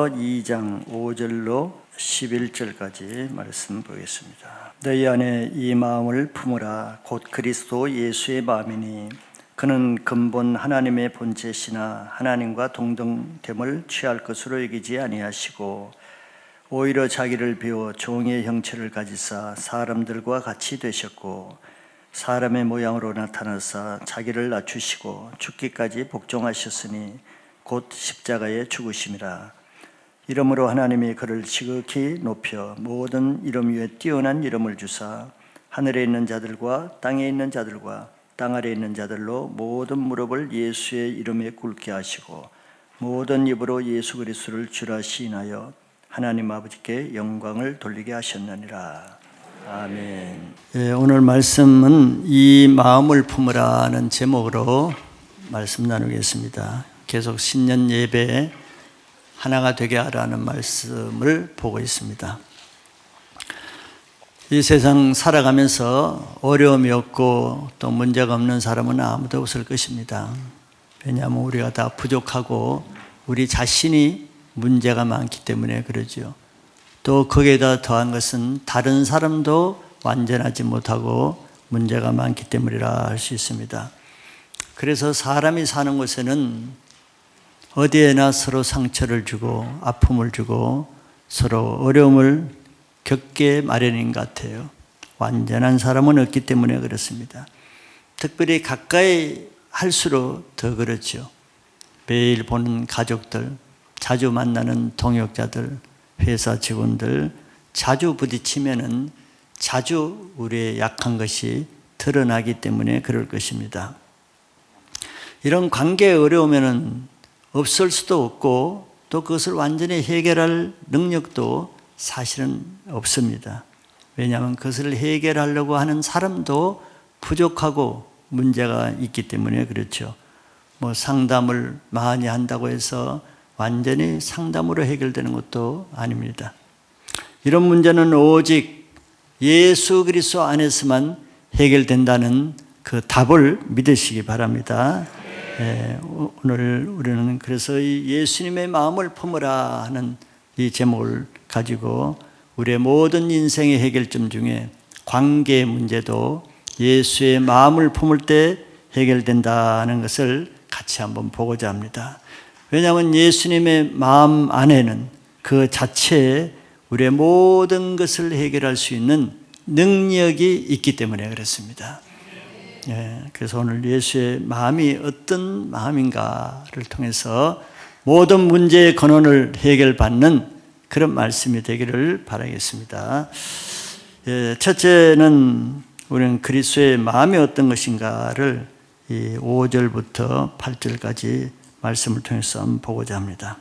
고린도전서 2장 5절로 11절까지 말씀 보겠습니다. 너희 안에 이 마음을 품으라. 곧 그리스도 예수의 마음이니 그는 근본 하나님의 본체시나 하나님과 동등됨을 취할 것으로 여기지 아니하시고 오히려 자기를 비워 종의 형체를 가지사 사람들과 같이 되셨고 사람의 모양으로 나타나사 자기를 낮추시고 죽기까지 복종하셨으니 곧 십자가에 죽으심이라. 이러므로 하나님이 그를 지극히 높여 모든 이름 위에 뛰어난 이름을 주사 하늘에 있는 자들과 땅에 있는 자들과 땅 아래에 있는 자들로 모든 무릎을 예수의 이름에 꿇게 하시고 모든 입으로 예수 그리스도를 주라 시인하여 하나님 아버지께 영광을 돌리게 하셨느니라. 아멘. 오늘 말씀은 이 마음을 품으라는 제목으로 말씀 나누겠습니다. 계속 신년 예배에 하나가 되게 하라는 말씀을 보고 있습니다. 이 세상 살아가면서 어려움이 없고 또 문제가 없는 사람은 아무도 없을 것입니다. 왜냐하면 우리가 다 부족하고 우리 자신이 문제가 많기 때문에 그러죠. 또 거기에다 더한 것은 다른 사람도 완전하지 못하고 문제가 많기 때문이라 할 수 있습니다. 그래서 사람이 사는 곳에는 어디에나 서로 상처를 주고 아픔을 주고 서로 어려움을 겪게 마련인 것 같아요. 완전한 사람은 없기 때문에 그렇습니다. 특별히 가까이 할수록 더 그렇죠. 매일 보는 가족들, 자주 만나는 동역자들, 회사 직원들, 자주 부딪히면은 자주 우리의 약한 것이 드러나기 때문에 그럴 것입니다. 이런 관계에 어려우면은 없을 수도 없고 또 그것을 완전히 해결할 능력도 사실은 없습니다. 왜냐하면 그것을 해결하려고 하는 사람도 부족하고 문제가 있기 때문에 그렇죠. 상담을 많이 한다고 해서 완전히 상담으로 해결되는 것도 아닙니다. 이런 문제는 오직 예수 그리스도 안에서만 해결된다는 그 답을 믿으시기 바랍니다. 오늘 우리는 그래서 이 예수님의 마음을 품으라 하는 이 제목을 가지고 우리의 모든 인생의 해결점 중에 관계의 문제도 예수의 마음을 품을 때 해결된다는 것을 같이 한번 보고자 합니다. 왜냐하면 예수님의 마음 안에는 그 자체에 우리의 모든 것을 해결할 수 있는 능력이 있기 때문에 그렇습니다. 그래서 오늘 예수의 마음이 어떤 마음인가를 통해서 모든 문제의 근원을 해결받는 그런 말씀이 되기를 바라겠습니다. 첫째는 우리는 그리스도의 마음이 어떤 것인가를 이 5절부터 8절까지 말씀을 통해서 한번 보고자 합니다.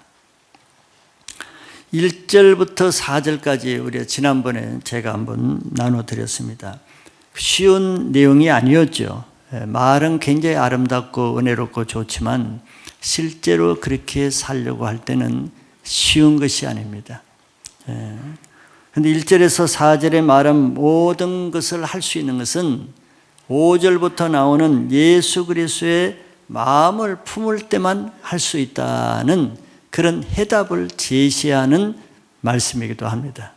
1절부터 4절까지 우리가 지난번에 제가 한번 나눠드렸습니다. 쉬운 내용이 아니었죠. 말은 굉장히 아름답고 은혜롭고 좋지만 실제로 그렇게 살려고 할 때는 쉬운 것이 아닙니다. 그런데 1절에서 4절에 말한 모든 것을 할 수 있는 것은 5절부터 나오는 예수 그리스도의 마음을 품을 때만 할 수 있다는 그런 해답을 제시하는 말씀이기도 합니다.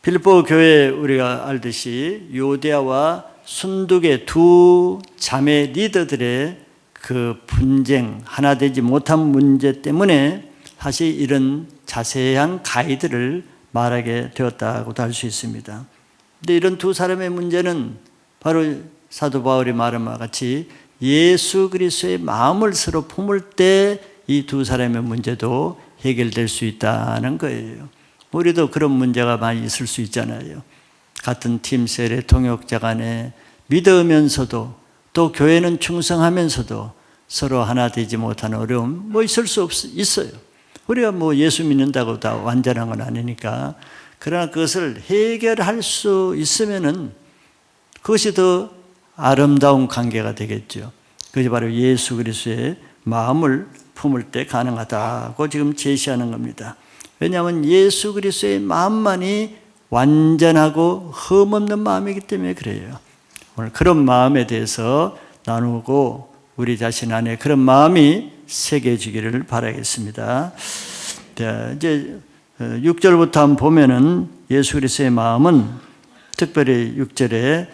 빌립보 교회 우리가 알듯이 요대아와 순두계 두 자매 리더들의 그 분쟁, 하나 되지 못한 문제 때문에 사실 이런 자세한 가이드를 말하게 되었다고도 할 수 있습니다. 그런데 이런 두 사람의 문제는 바로 사도 바울이 말한 바와 같이 예수 그리스도의 마음을 서로 품을 때 이 두 사람의 문제도 해결될 수 있다는 거예요. 우리도 그런 문제가 많이 있을 수 있잖아요. 같은 팀셀의 동역자 간에 믿으면서도 또 교회는 충성하면서도 서로 하나 되지 못하는 어려움 있을 수 있어요. 우리가 예수 믿는다고 다 완전한 건 아니니까. 그러나 그것을 해결할 수 있으면은 그것이 더 아름다운 관계가 되겠죠. 그것이 바로 예수 그리스도의 마음을 품을 때 가능하다고 지금 제시하는 겁니다. 왜냐하면 예수 그리스도의 마음만이 완전하고 흠없는 마음이기 때문에 그래요. 오늘 그런 마음에 대해서 나누고 우리 자신 안에 그런 마음이 새겨지기를 바라겠습니다. 이제 6절부터 한번 보면은 예수 그리스도의 마음은 특별히 6절에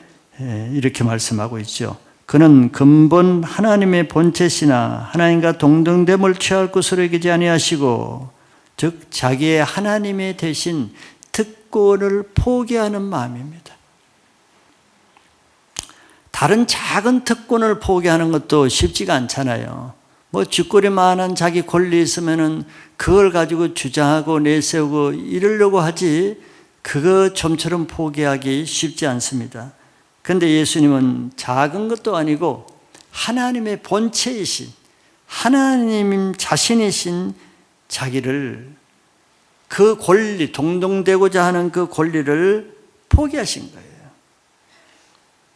이렇게 말씀하고 있죠. 그는 근본 하나님의 본체시나 하나님과 동등됨을 취할 것으로 여기지 아니하시고, 즉 자기의 하나님의 대신 특권을 포기하는 마음입니다. 다른 작은 특권을 포기하는 것도 쉽지가 않잖아요. 뭐 쥐꼬리만한 자기 권리 있으면은 그걸 가지고 주장하고 내세우고 이러려고 하지, 그거 좀처럼 포기하기 쉽지 않습니다. 그런데 예수님은 작은 것도 아니고 하나님의 본체이신, 하나님 자신이신 자기를, 그 권리, 동등되고자 하는 그 권리를 포기하신 거예요.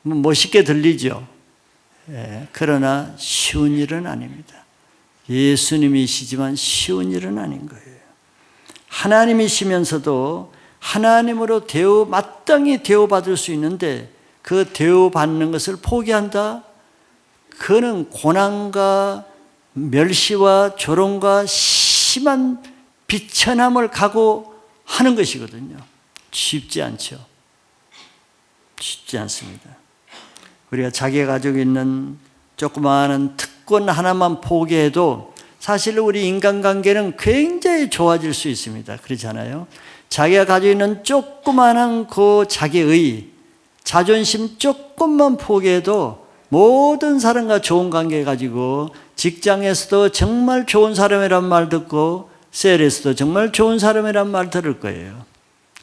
멋있게 들리죠? 그러나 쉬운 일은 아닙니다. 예수님이시지만 쉬운 일은 아닌 거예요. 하나님이시면서도 하나님으로 마땅히 대우받을 수 있는데 그 대우받는 것을 포기한다? 그는 고난과 멸시와 조롱과 심한 비천함을 각오하는 것이거든요. 쉽지 않죠. 쉽지 않습니다. 우리가 자기가 가지고 있는 조그마한 특권 하나만 포기해도 사실 우리 인간관계는 굉장히 좋아질 수 있습니다. 그렇잖아요. 자기가 가지고 있는 조그마한 그 자기의 자존심 조금만 포기해도 모든 사람과 좋은 관계 가지고, 직장에서도 정말 좋은 사람이란 말 듣고 셀에서도 정말 좋은 사람이란 말 들을 거예요.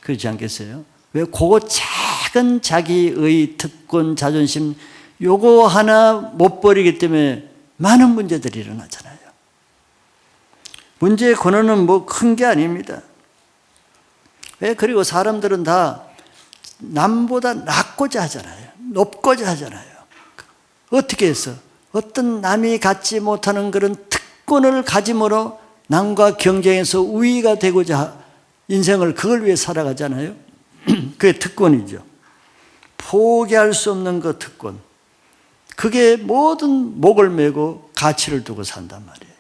그렇지 않겠어요? 왜? 그거 작은 자기의 특권, 자존심 요거 하나 못 버리기 때문에 많은 문제들이 일어나잖아요. 문제의 근원은 뭐 큰 게 아닙니다. 왜? 그리고 사람들은 다 남보다 낮고자 하잖아요. 높고자 하잖아요. 어떻게 해서? 어떤 남이 갖지 못하는 그런 특권을 가짐으로 남과 경쟁해서 우위가 되고자 인생을 그걸 위해 살아가잖아요. 그게 특권이죠. 포기할 수 없는 그 특권. 그게 모든 목을 메고 가치를 두고 산단 말이에요.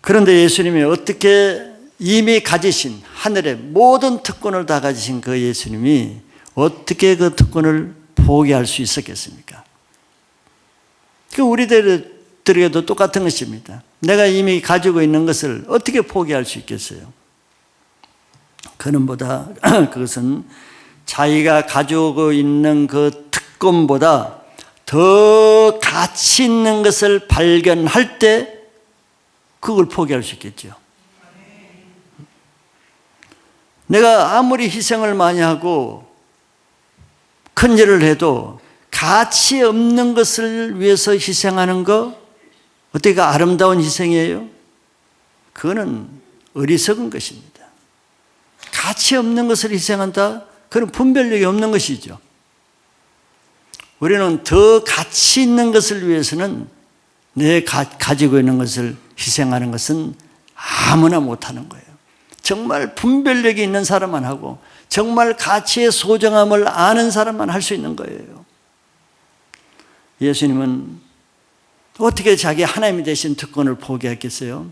그런데 예수님이 어떻게 이미 가지신 하늘의 모든 특권을 다 가지신 그 예수님이 어떻게 그 특권을 포기할 수 있었겠습니까? 그 우리들에게도 똑같은 것입니다. 내가 이미 가지고 있는 것을 어떻게 포기할 수 있겠어요? 그는보다 그것은 자기가 가지고 있는 그 특권보다 더 가치 있는 것을 발견할 때 그걸 포기할 수 있겠죠. 내가 아무리 희생을 많이 하고 큰 일을 해도 가치 없는 것을 위해서 희생하는 거, 어떻게 아름다운 희생이에요? 그거는 어리석은 것입니다. 가치 없는 것을 희생한다? 그건 분별력이 없는 것이죠. 우리는 더 가치 있는 것을 위해서는 가지고 있는 것을 희생하는 것은 아무나 못하는 거예요. 정말 분별력이 있는 사람만 하고 정말 가치의 소중함을 아는 사람만 할 수 있는 거예요. 예수님은 어떻게 자기 하나님이 되신 특권을 포기했겠어요?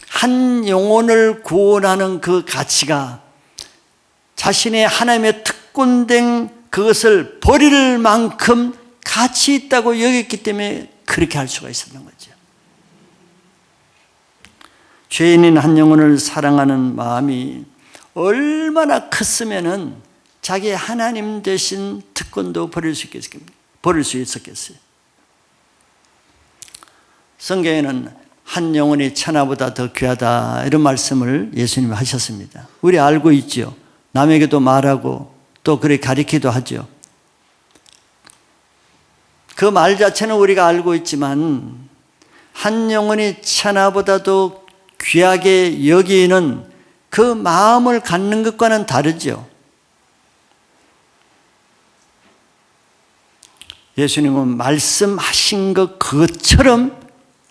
한 영혼을 구원하는 그 가치가 자신의 하나님의 특권된 그것을 버릴 만큼 가치 있다고 여겼기 때문에 그렇게 할 수가 있었던 거죠. 죄인인 한 영혼을 사랑하는 마음이 얼마나 컸으면은 자기 하나님 되신 특권도 버릴 수 있었겠어요. 성경에는 한 영혼이 천하보다 더 귀하다 이런 말씀을 예수님이 하셨습니다. 우리 알고 있죠. 남에게도 말하고 또 그렇게 가르치기도 하죠. 그 말 자체는 우리가 알고 있지만 한 영혼이 천하보다도 귀하게 여기는 그 마음을 갖는 것과는 다르죠. 예수님은 말씀하신 것 그것처럼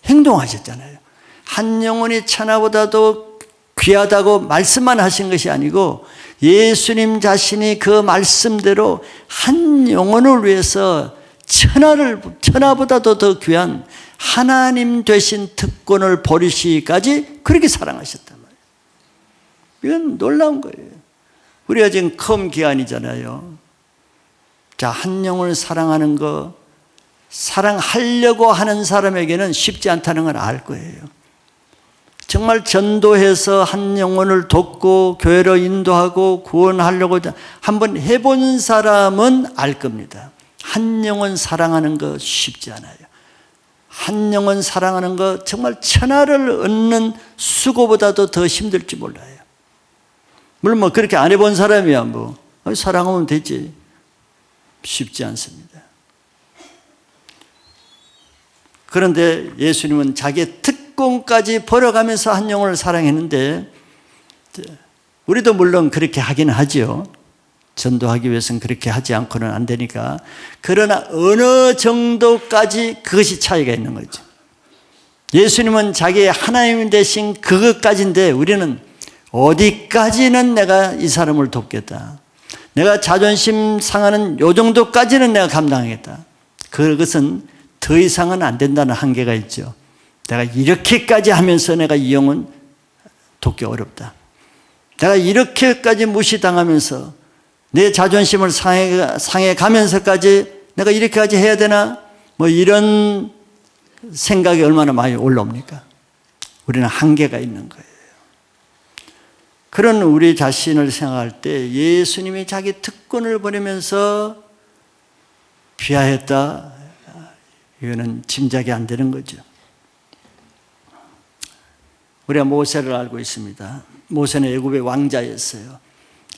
행동하셨잖아요. 한 영혼이 천하보다도 귀하다고 말씀만 하신 것이 아니고 예수님 자신이 그 말씀대로 한 영혼을 위해서 천하보다도 더 귀한 하나님 되신 특권을 버리시기까지 그렇게 사랑하셨단 말이에요. 이건 놀라운 거예요. 우리가 지금 컴 기간이잖아요. 자, 한 영혼을 사랑하는 거, 사랑하려고 하는 사람에게는 쉽지 않다는 걸 알 거예요. 정말 전도해서 한 영혼을 돕고 교회로 인도하고 구원하려고 한번 해본 사람은 알 겁니다. 한 영혼 사랑하는 거 쉽지 않아요. 한 영혼 사랑하는 거 정말 천하를 얻는 수고보다도 더 힘들지 몰라요. 물론 뭐 그렇게 안 해본 사람이야 뭐 사랑하면 되지. 쉽지 않습니다. 그런데 예수님은 자기의 특권까지 버려가면서 한 영혼을 사랑했는데, 우리도 물론 그렇게 하긴 하죠. 전도하기 위해서는 그렇게 하지 않고는 안 되니까. 그러나 어느 정도까지 그것이 차이가 있는 거죠. 예수님은 자기의 하나님 대신 그것까지인데, 우리는 어디까지는 내가 이 사람을 돕겠다, 내가 자존심 상하는 요 정도까지는 내가 감당하겠다, 그것은 더 이상은 안 된다는 한계가 있죠. 내가 이렇게까지 하면서 내가 이 영혼 돕기 어렵다, 내가 이렇게까지 무시당하면서 내 자존심을 상해 가면서까지 내가 이렇게까지 해야 되나, 뭐 이런 생각이 얼마나 많이 올라옵니까? 우리는 한계가 있는 거예요. 그런 우리 자신을 생각할 때 예수님이 자기 특권을 버리면서 비하했다, 이거는 짐작이 안 되는 거죠. 우리가 모세를 알고 있습니다. 모세는 애굽의 왕자였어요.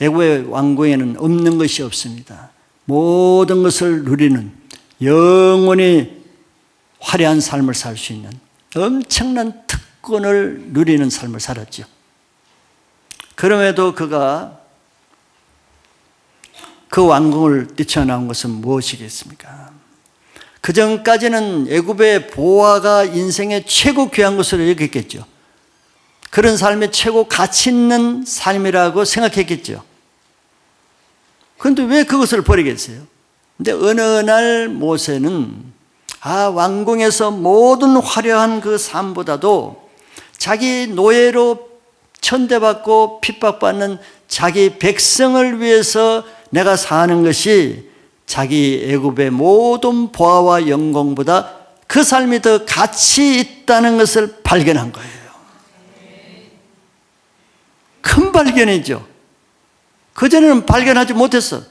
애굽의 왕궁에는 없는 것이 없습니다. 모든 것을 누리는, 영원히 화려한 삶을 살 수 있는 엄청난 특권을 누리는 삶을 살았죠. 그럼에도 그가 그 왕궁을 뛰쳐나온 것은 무엇이겠습니까? 그 전까지는 애굽의 보화가 인생의 최고 귀한 것으로 여겼겠죠. 그런 삶의 최고 가치 있는 삶이라고 생각했겠죠. 그런데 왜 그것을 버리겠어요? 근데 어느 날 모세는 왕궁에서 모든 화려한 그 삶보다도 자기 노예로 천대받고 핍박받는 자기 백성을 위해서 내가 사는 것이 자기 애굽의 모든 보화와 영광보다 그 삶이 더 가치 있다는 것을 발견한 거예요. 큰 발견이죠. 그전에는 발견하지 못했어.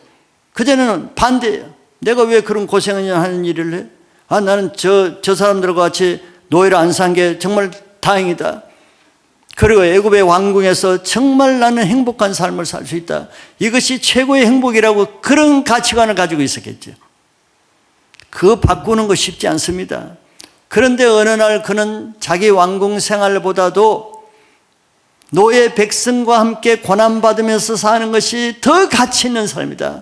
그전에는 반대예요. 내가 왜 그런 고생을 하는 일을 해? 나는 저 사람들과 같이 노예를 안 산 게 정말 다행이다. 그리고 애굽의 왕궁에서 정말 나는 행복한 삶을 살 수 있다, 이것이 최고의 행복이라고 그런 가치관을 가지고 있었겠죠. 그거 바꾸는 거 쉽지 않습니다. 그런데 어느 날 그는 자기 왕궁 생활보다도 노예 백성과 함께 고난받으면서 사는 것이 더 가치 있는 삶이다,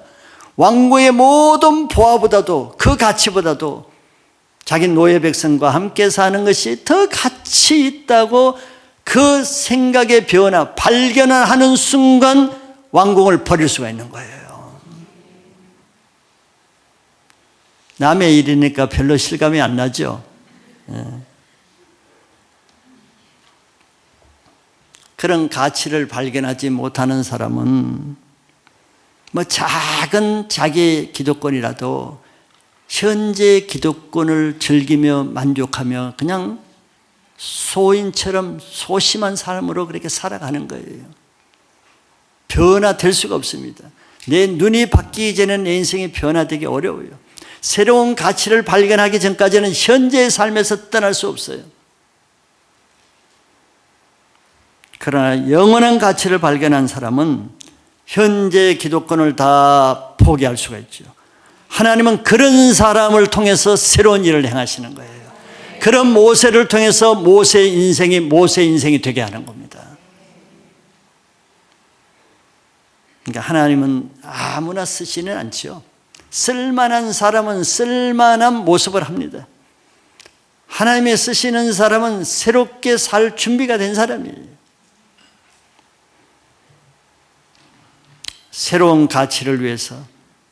왕궁의 모든 보화보다도, 그 가치보다도 자기 노예 백성과 함께 사는 것이 더 가치 있다고 그 생각의 변화, 발견을 하는 순간 왕궁을 버릴 수가 있는 거예요. 남의 일이니까 별로 실감이 안 나죠. 그런 가치를 발견하지 못하는 사람은 뭐 작은 자기 기득권이라도 현재 기득권을 즐기며 만족하며 그냥 소인처럼 소심한 삶으로 그렇게 살아가는 거예요. 변화될 수가 없습니다. 내 눈이 바뀌기 전에 내 인생이 변화되기 어려워요. 새로운 가치를 발견하기 전까지는 현재의 삶에서 떠날 수 없어요. 그러나 영원한 가치를 발견한 사람은 현재의 기득권을 다 포기할 수가 있죠. 하나님은 그런 사람을 통해서 새로운 일을 행하시는 거예요. 그런 모세를 통해서 모세의 인생이 되게 하는 겁니다. 그러니까 하나님은 아무나 쓰지는 않죠. 쓸만한 사람은 쓸만한 모습을 합니다. 하나님이 쓰시는 사람은 새롭게 살 준비가 된 사람이에요. 새로운 가치를 위해서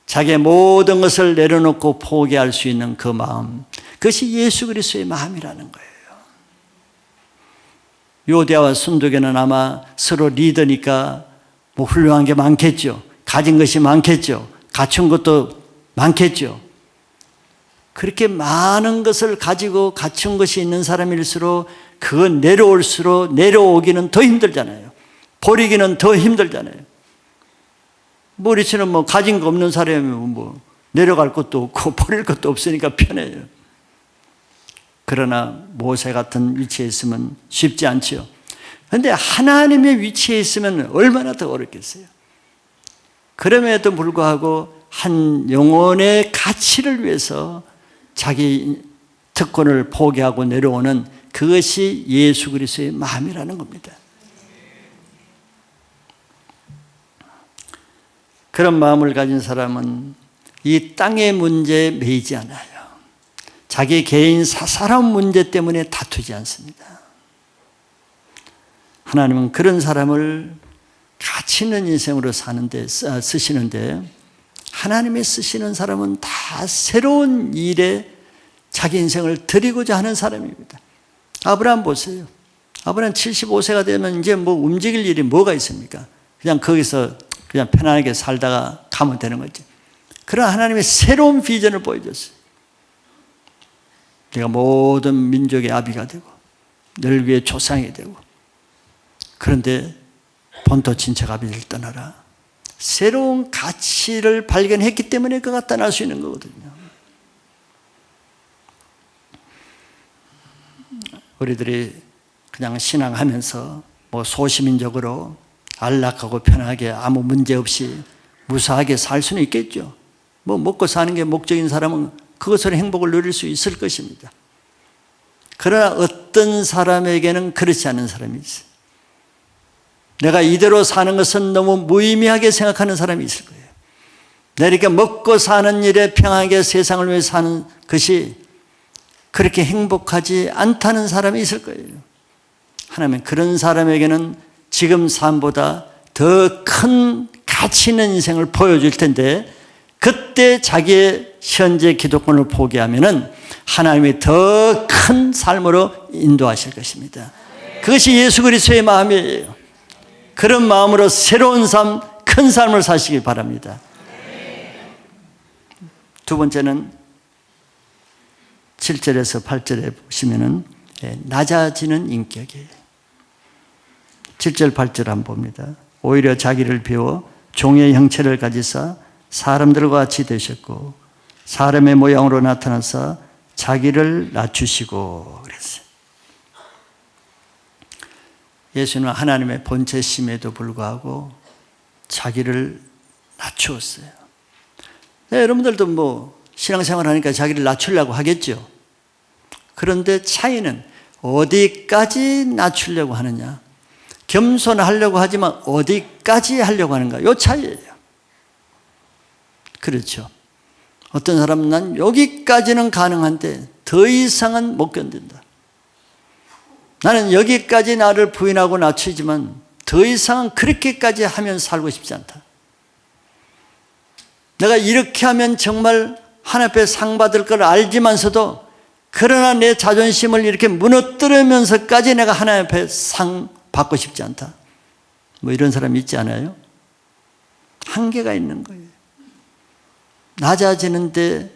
자기의 모든 것을 내려놓고 포기할 수 있는 그 마음, 그것이 예수 그리스도의 마음이라는 거예요. 요대와 순두개는 아마 서로 리더니까 뭐 훌륭한 게 많겠죠. 가진 것이 많겠죠. 갖춘 것도 많겠죠. 그렇게 많은 것을 가지고 갖춘 것이 있는 사람일수록 그건 내려올수록 내려오기는 더 힘들잖아요. 버리기는 더 힘들잖아요. 우리처럼 뭐 가진 거 없는 사람이면 뭐 내려갈 것도 없고 버릴 것도 없으니까 편해요. 그러나 모세 같은 위치에 있으면 쉽지 않죠. 그런데 하나님의 위치에 있으면 얼마나 더 어렵겠어요. 그럼에도 불구하고 한 영혼의 가치를 위해서 자기 특권을 포기하고 내려오는 그것이 예수 그리스도의 마음이라는 겁니다. 그런 마음을 가진 사람은 이 땅의 문제에 매이지 않아요. 자기 개인 사사로운 문제 때문에 다투지 않습니다. 하나님은 그런 사람을 가치 있는 인생으로 쓰시는데 하나님이 쓰시는 사람은 다 새로운 일에 자기 인생을 드리고자 하는 사람입니다. 아브라함 보세요. 아브라함 75세가 되면 이제 뭐 움직일 일이 뭐가 있습니까? 그냥 거기서 그냥 편안하게 살다가 가면 되는 거지. 그러나 하나님의 새로운 비전을 보여줬어요. 내가 모든 민족의 아비가 되고 널 위해 조상이 되고, 그런데 본토 친척 아비를 떠나라. 새로운 가치를 발견했기 때문에 그가 떠날 수 있는 거거든요. 우리들이 그냥 신앙하면서 뭐 소시민적으로 안락하고 편하게 아무 문제 없이 무사하게 살 수는 있겠죠. 뭐 먹고 사는 게 목적인 사람은 그것으로 행복을 누릴 수 있을 것입니다. 그러나 어떤 사람에게는 그렇지 않은 사람이 있어요. 내가 이대로 사는 것은 너무 무의미하게 생각하는 사람이 있을 거예요. 내가 이렇게 먹고 사는 일에 평안하게 세상을 위해 사는 것이 그렇게 행복하지 않다는 사람이 있을 거예요. 하나님은 그런 사람에게는 지금 삶보다 더 큰 가치 있는 인생을 보여줄 텐데, 그때 자기의 현재 기득권을 포기하면은 하나님이 더 큰 삶으로 인도하실 것입니다. 그것이 예수 그리스도의 마음이에요. 그런 마음으로 새로운 삶, 큰 삶을 사시기 바랍니다. 두 번째는 7절에서 8절에 보시면은 낮아지는 인격이에요. 7절 8절 한번 봅니다. 오히려 자기를 비워 종의 형체를 가지사 사람들과 같이 되셨고 사람의 모양으로 나타나사 자기를 낮추시고 그랬어요. 예수는 하나님의 본체심에도 불구하고 자기를 낮추었어요. 네, 여러분들도 뭐 신앙생활 하니까 자기를 낮추려고 하겠죠. 그런데 차이는 어디까지 낮추려고 하느냐, 겸손하려고 하지만 어디까지 하려고 하는가, 이 차이예요. 그렇죠. 어떤 사람은 난 여기까지는 가능한데 더 이상은 못 견딘다. 나는 여기까지 나를 부인하고 낮추지만 더 이상은 그렇게까지 하면 살고 싶지 않다. 내가 이렇게 하면 정말 하나님 앞에 상 받을 걸 알지만서도 그러나 내 자존심을 이렇게 무너뜨리면서까지 내가 하나님 앞에 상 받고 싶지 않다. 뭐 이런 사람이 있지 않아요? 한계가 있는 거예요. 낮아지는데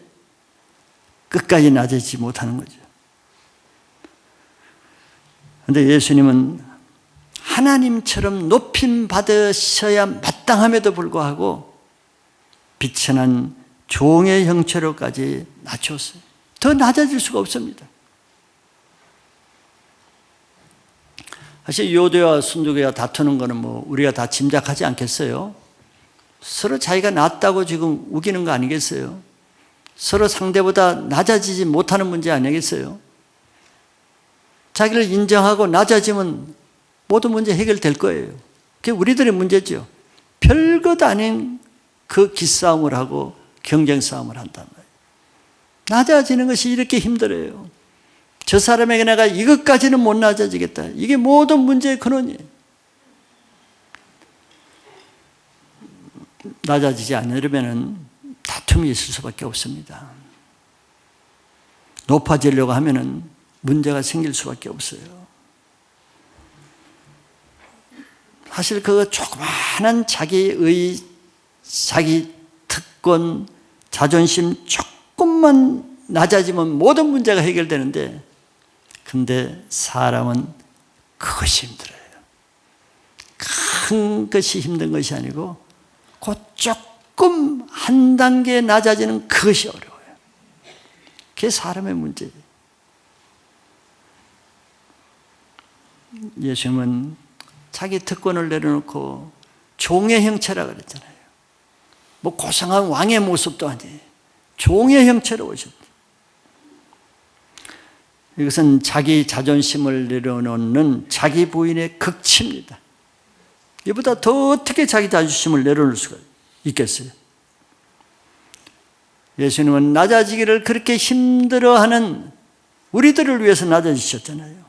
끝까지 낮아지지 못하는 거죠. 그런데 예수님은 하나님처럼 높임 받으셔야 마땅함에도 불구하고 비천한 종의 형체로까지 낮췄어요. 더 낮아질 수가 없습니다. 사실 요대와 순두개가 다투는 거는 뭐 우리가 다 짐작하지 않겠어요? 서로 자기가 낫다고 지금 우기는 거 아니겠어요? 서로 상대보다 낮아지지 못하는 문제 아니겠어요? 자기를 인정하고 낮아지면 모든 문제 해결될 거예요. 그게 우리들의 문제죠. 별것 아닌 그 기싸움을 하고 경쟁 싸움을 한단 말이에요. 낮아지는 것이 이렇게 힘들어요. 저 사람에게 내가 이것까지는 못 낮아지겠다. 이게 모든 문제의 근원이에요. 낮아지지 않으려면 다툼이 있을 수밖에 없습니다. 높아지려고 하면은 문제가 생길 수밖에 없어요. 사실 그 조그마한 자기의 자기 특권, 자존심 조금만 낮아지면 모든 문제가 해결되는데, 근데 사람은 그것이 힘들어요. 큰 것이 힘든 것이 아니고 그 조금 한 단계 낮아지는 그것이 어려워요. 그게 사람의 문제예요. 예수님은 자기 특권을 내려놓고 종의 형체라 그랬잖아요. 뭐 고상한 왕의 모습도 아니에요. 종의 형체로 오셨다. 이것은 자기 자존심을 내려놓는 자기 부인의 극치입니다. 이보다 더 어떻게 자기 자존심을 내려놓을 수가 있겠어요? 예수님은 낮아지기를 그렇게 힘들어하는 우리들을 위해서 낮아지셨잖아요.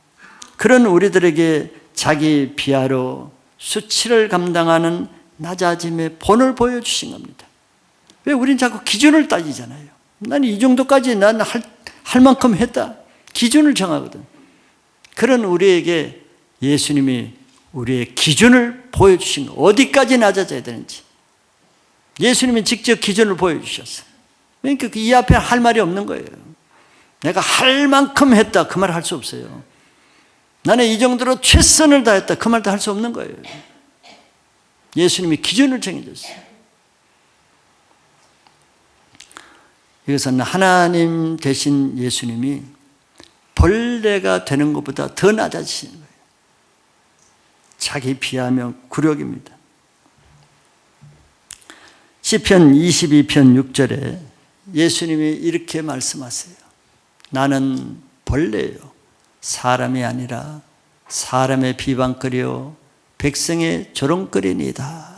그런 우리들에게 자기 비하로 수치를 감당하는 낮아짐의 본을 보여주신 겁니다. 왜 우린 자꾸 기준을 따지잖아요. 난 이 정도까지 난 할 만큼 했다. 기준을 정하거든. 그런 우리에게 예수님이 우리의 기준을 보여주신 거, 어디까지 낮아져야 되는지 예수님이 직접 기준을 보여주셨어요. 그러니까 이 앞에 할 말이 없는 거예요. 내가 할 만큼 했다, 그 말 할 수 없어요. 나는 이 정도로 최선을 다했다, 그 말도 할 수 없는 거예요. 예수님이 기준을 정해줬어요. 이것은 하나님 대신 예수님이 벌레가 되는 것보다 더 낮아지시는 거예요. 자기 비하며 굴욕입니다. 시편 22편 6절에 예수님이 이렇게 말씀하세요. 나는 벌레요, 사람이 아니라 사람의 비방거리요 백성의 조롱거리니이다.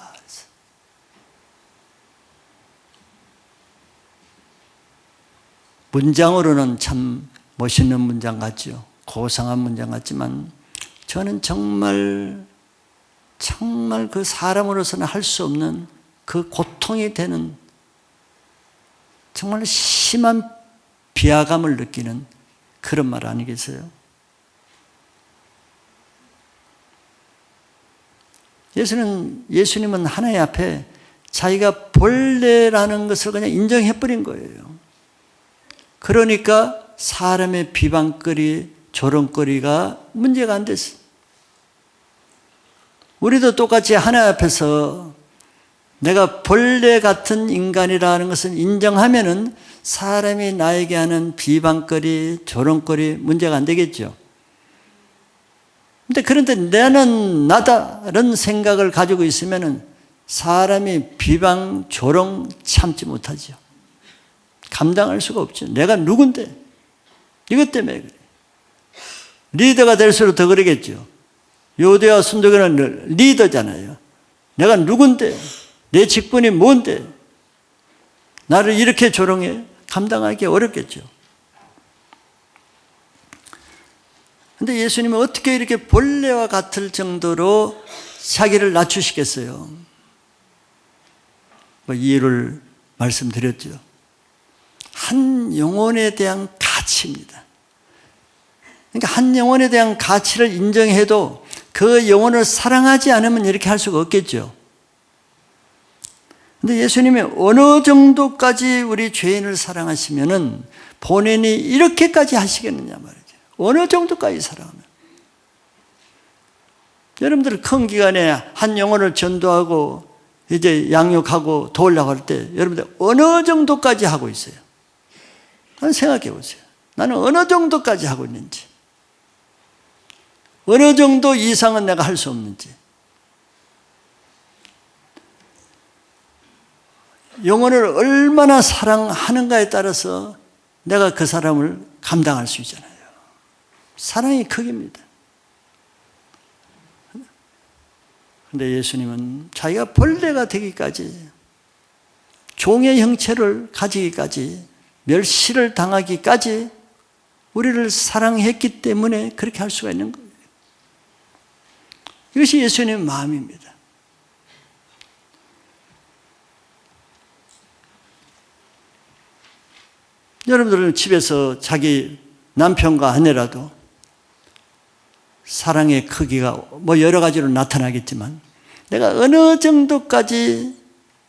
문장으로는 참 멋있는 문장 같죠. 고상한 문장 같지만 저는 정말 그 사람으로서는 할 수 없는 그 고통이 되는 정말 심한 비하감을 느끼는 그런 말 아니겠어요? 예수님은 하나님 앞에 자기가 벌레라는 것을 그냥 인정해버린 거예요. 그러니까 사람의 비방거리, 조롱거리가 문제가 안 됐어요. 우리도 똑같이 하나님 앞에서 내가 벌레 같은 인간이라는 것을 인정하면은 사람이 나에게 하는 비방거리, 조롱거리 문제가 안 되겠죠. 그런데 나는 나다라는 생각을 가지고 있으면은 사람이 비방, 조롱 참지 못하죠. 감당할 수가 없죠. 내가 누군데? 이것 때문에 그래. 리더가 될수록 더 그러겠죠. 요대와 순도교는 리더잖아요. 내가 누군데? 내 직분이 뭔데? 나를 이렇게 조롱해? 감당하기 어렵겠죠. 그런데 예수님은 어떻게 이렇게 벌레와 같을 정도로 자기를 낮추시겠어요? 이유를 말씀드렸죠. 한 영혼에 대한 가치입니다. 그러니까 한 영혼에 대한 가치를 인정해도 그 영혼을 사랑하지 않으면 이렇게 할 수가 없겠죠. 근데 예수님이 어느 정도까지 우리 죄인을 사랑하시면은 본인이 이렇게까지 하시겠느냐 말이죠. 어느 정도까지 사랑하면. 여러분들 큰 기간에 한 영혼을 전도하고 이제 양육하고 도우려고 할 때 여러분들 어느 정도까지 하고 있어요? 한번 생각해 보세요. 나는 어느 정도까지 하고 있는지. 어느 정도 이상은 내가 할 수 없는지. 영혼을 얼마나 사랑하는가에 따라서 내가 그 사람을 감당할 수 있잖아요. 사랑이 크기입니다. 그런데 예수님은 자기가 벌레가 되기까지, 종의 형체를 가지기까지, 멸시를 당하기까지 우리를 사랑했기 때문에 그렇게 할 수가 있는 거예요. 이것이 예수님의 마음입니다. 여러분들은 집에서 자기 남편과 아내라도 사랑의 크기가 뭐 여러 가지로 나타나겠지만 내가 어느 정도까지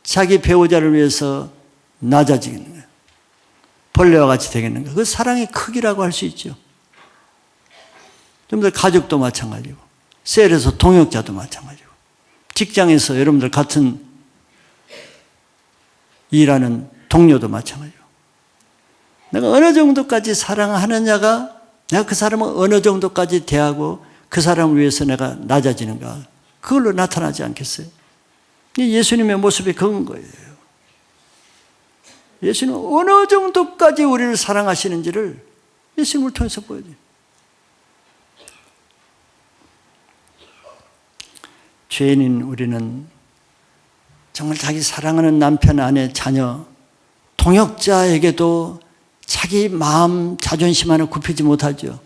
자기 배우자를 위해서 낮아지겠는가, 벌레와 같이 되겠는가, 그 사랑의 크기라고 할 수 있죠. 여러분들 가족도 마찬가지고, 셀에서 동역자도 마찬가지고, 직장에서 여러분들 같은 일하는 동료도 마찬가지고, 내가 어느 정도까지 사랑하느냐가 내가 그 사람을 어느 정도까지 대하고 그 사람을 위해서 내가 낮아지는가, 그걸로 나타나지 않겠어요? 예수님의 모습이 그런 거예요. 예수는 어느 정도까지 우리를 사랑하시는지를 예수님을 통해서 보여줘요. 죄인인 우리는 정말 자기 사랑하는 남편, 아내, 자녀, 동역자에게도 자기 마음, 자존심 하나 굽히지 못하죠.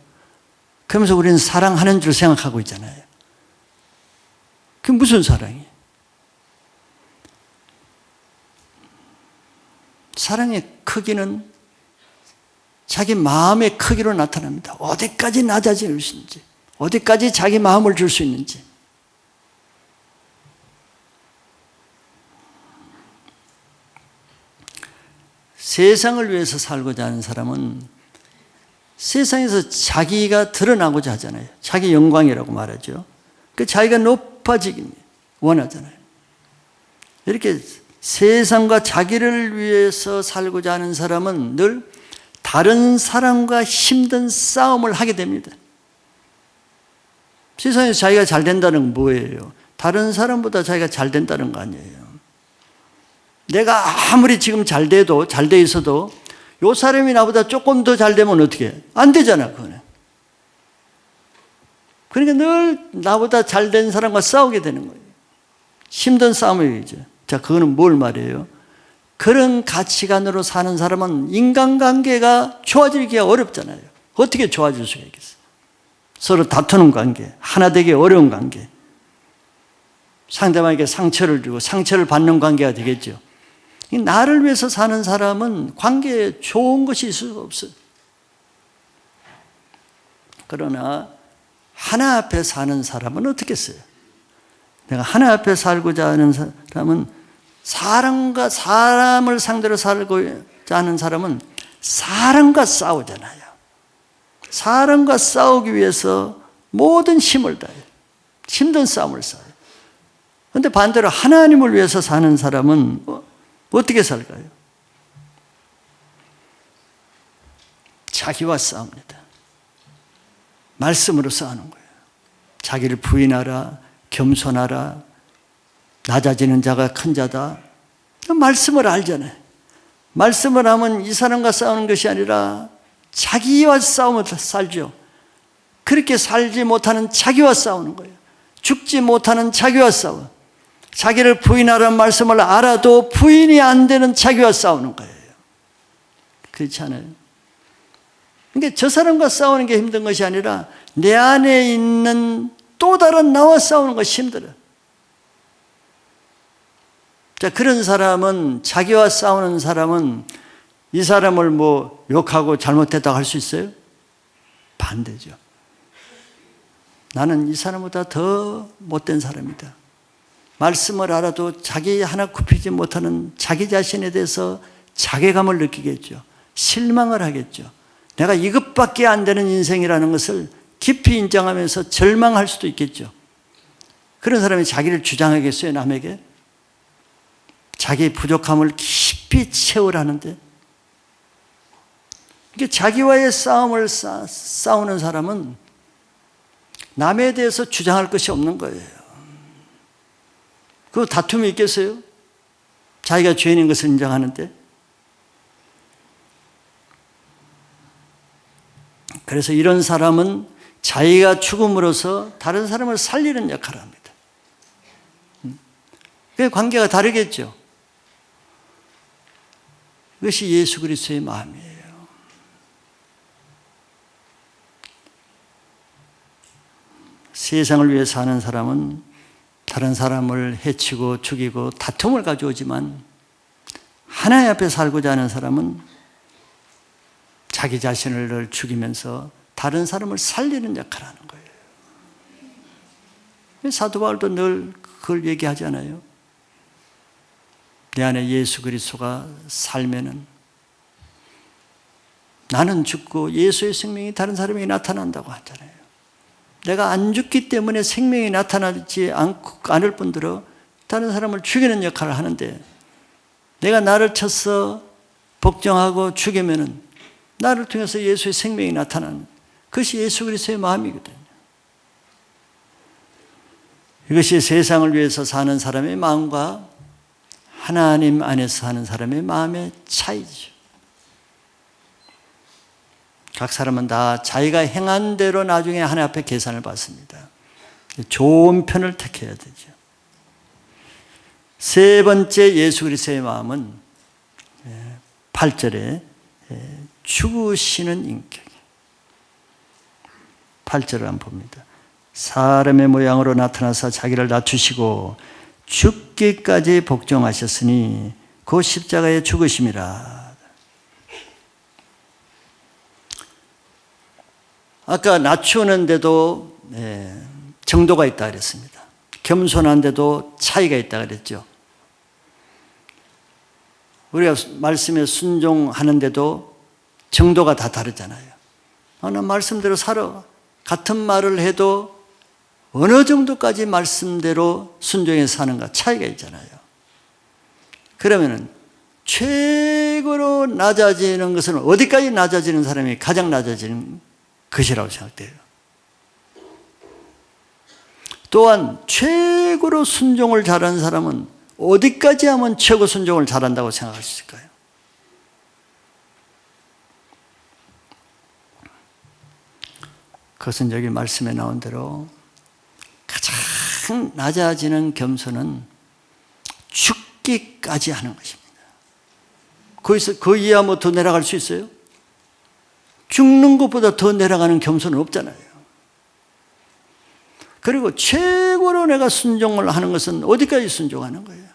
그러면서 우리는 사랑하는 줄 생각하고 있잖아요. 그게 무슨 사랑이에요? 사랑의 크기는 자기 마음의 크기로 나타납니다. 어디까지 낮아질 수 있는지, 어디까지 자기 마음을 줄 수 있는지. 세상을 위해서 살고자 하는 사람은 세상에서 자기가 드러나고자 하잖아요. 자기 영광이라고 말하죠. 그 자기가 높아지기 원하잖아요. 이렇게 세상과 자기를 위해서 살고자 하는 사람은 늘 다른 사람과 힘든 싸움을 하게 됩니다. 세상에서 자기가 잘 된다는 건 뭐예요? 다른 사람보다 자기가 잘 된다는 거 아니에요. 내가 아무리 지금 잘 돼 있어도 요 사람이 나보다 조금 더 잘 되면 어떻게 해? 안 되잖아, 그거는. 그러니까 늘 나보다 잘 된 사람과 싸우게 되는 거예요. 힘든 싸움이죠. 자, 그거는 뭘 말해요? 그런 가치관으로 사는 사람은 인간관계가 좋아지기가 어렵잖아요. 어떻게 좋아질 수가 있겠어요? 서로 다투는 관계, 하나 되기 어려운 관계, 상대방에게 상처를 주고 상처를 받는 관계가 되겠죠. 나를 위해서 사는 사람은 관계에 좋은 것이 있을 수가 없어요. 그러나 하나 앞에 사는 사람은 어떻겠어요? 내가 하나 앞에 살고자 하는 사람은, 사람과 사람을 상대로 살고자 하는 사람은 사람과 싸우잖아요. 사람과 싸우기 위해서 모든 힘을 다해요. 힘든 싸움을 싸워요. 그런데 반대로 하나님을 위해서 사는 사람은 어떻게 살까요? 자기와 싸웁니다. 말씀으로 싸우는 거예요. 자기를 부인하라, 겸손하라, 낮아지는 자가 큰 자다. 말씀을 알잖아요. 말씀을 하면 이 사람과 싸우는 것이 아니라 자기와 싸우면서 살죠. 그렇게 살지 못하는 자기와 싸우는 거예요. 죽지 못하는 자기와 싸워. 자기를 부인하라는 말씀을 알아도 부인이 안 되는 자기와 싸우는 거예요. 그렇지 않아요? 그러니까 저 사람과 싸우는 게 힘든 것이 아니라 내 안에 있는 또 다른 나와 싸우는 것이 힘들어요. 자, 그런 사람은, 자기와 싸우는 사람은 이 사람을 뭐 욕하고 잘못했다고 할 수 있어요? 반대죠. 나는 이 사람보다 더 못된 사람이다. 말씀을 알아도 자기 하나 굽히지 못하는 자기 자신에 대해서 자괴감을 느끼겠죠. 실망을 하겠죠. 내가 이것밖에 안 되는 인생이라는 것을 깊이 인정하면서 절망할 수도 있겠죠. 그런 사람이 자기를 주장하겠어요, 남에게? 자기의 부족함을 깊이 채우라는데, 이게 자기와의 싸움을 싸우는 사람은 남에 대해서 주장할 것이 없는 거예요. 그 다툼이 있겠어요? 자기가 죄인인 것을 인정하는데. 그래서 이런 사람은 자기가 죽음으로써 다른 사람을 살리는 역할을 합니다. 그 관계가 다르겠죠. 그것이 예수 그리스도의 마음이에요. 세상을 위해 사는 사람은 다른 사람을 해치고 죽이고 다툼을 가져오지만, 하나님 앞에 살고자 하는 사람은 자기 자신을 죽이면서 다른 사람을 살리는 역할을 하는 거예요. 사도 바울도 늘 그걸 얘기하잖아요. 내 안에 예수 그리스도가 살면은 나는 죽고 예수의 생명이 다른 사람에게 나타난다고 하잖아요. 내가 안 죽기 때문에 생명이 나타나지 않을 뿐더러 다른 사람을 죽이는 역할을 하는데, 내가 나를 쳐서 복종하고 죽이면은 나를 통해서 예수의 생명이 나타나는, 그것이 예수 그리스도의 마음이거든요. 이것이 세상을 위해서 사는 사람의 마음과 하나님 안에서 사는 사람의 마음의 차이죠. 각 사람은 다 자기가 행한 대로 나중에 하나님 앞에 계산을 받습니다. 좋은 편을 택해야 되죠. 세 번째 예수 그리스도의 마음은 8절에 죽으시는 인격. 8절을 한번 봅니다. 사람의 모양으로 나타나서 자기를 낮추시고 죽기까지 복종하셨으니 그 십자가의 죽으심이라. 아까 낮추는데도 정도가 있다 그랬습니다. 겸손한데도 차이가 있다 그랬죠. 우리가 말씀에 순종하는데도 정도가 다 다르잖아요. 나 말씀대로 살아. 같은 말을 해도 어느 정도까지 말씀대로 순종해서 사는가 차이가 있잖아요. 그러면은 최고로 낮아지는 것은 어디까지 낮아지는 사람이 가장 낮아지는 것이라고 생각돼요. 또한 최고로 순종을 잘하는 사람은 어디까지 하면 최고 순종을 잘한다고 생각할 수 있을까요? 그것은 여기 말씀에 나온 대로 가장 낮아지는 겸손은 죽기까지 하는 것입니다. 거기서 그 이하 뭐 더 내려갈 수 있어요? 죽는 것보다 더 내려가는 겸손은 없잖아요. 그리고 최고로 내가 순종을 하는 것은 어디까지 순종하는 거예요?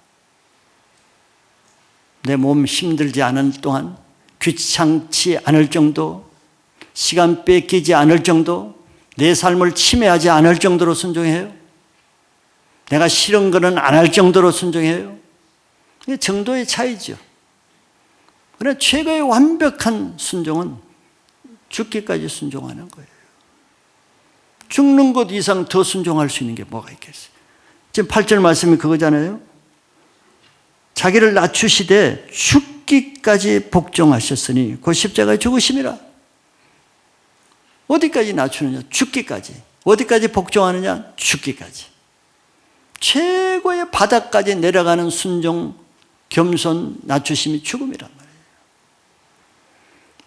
내 몸 힘들지 않은 동안, 귀찮지 않을 정도, 시간 뺏기지 않을 정도, 내 삶을 침해하지 않을 정도로 순종해요? 내가 싫은 거는 안 할 정도로 순종해요? 이게 정도의 차이죠. 그러나 최고의 완벽한 순종은 죽기까지 순종하는 거예요. 죽는 것 이상 더 순종할 수 있는 게 뭐가 있겠어요? 지금 8절 말씀이 그거잖아요. 자기를 낮추시되 죽기까지 복종하셨으니 그 십자가의 죽으심이라. 어디까지 낮추느냐? 죽기까지. 어디까지 복종하느냐? 죽기까지. 최고의 바닥까지 내려가는 순종, 겸손, 낮추심이 죽음이란 말이에요.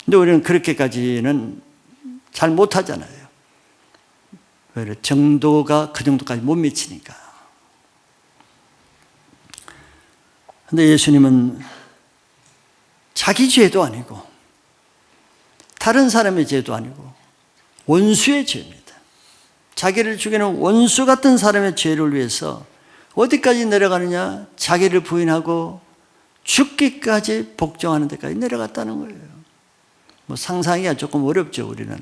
근데 우리는 그렇게까지는 잘 못하잖아요. 왜? 정도가 그 정도까지 못 미치니까. 근데 예수님은 자기 죄도 아니고 다른 사람의 죄도 아니고 원수의 죄입니다. 자기를 죽이는 원수 같은 사람의 죄를 위해서 어디까지 내려가느냐? 자기를 부인하고 죽기까지 복종하는 데까지 내려갔다는 거예요. 뭐 상상이야 조금 어렵죠, 우리는.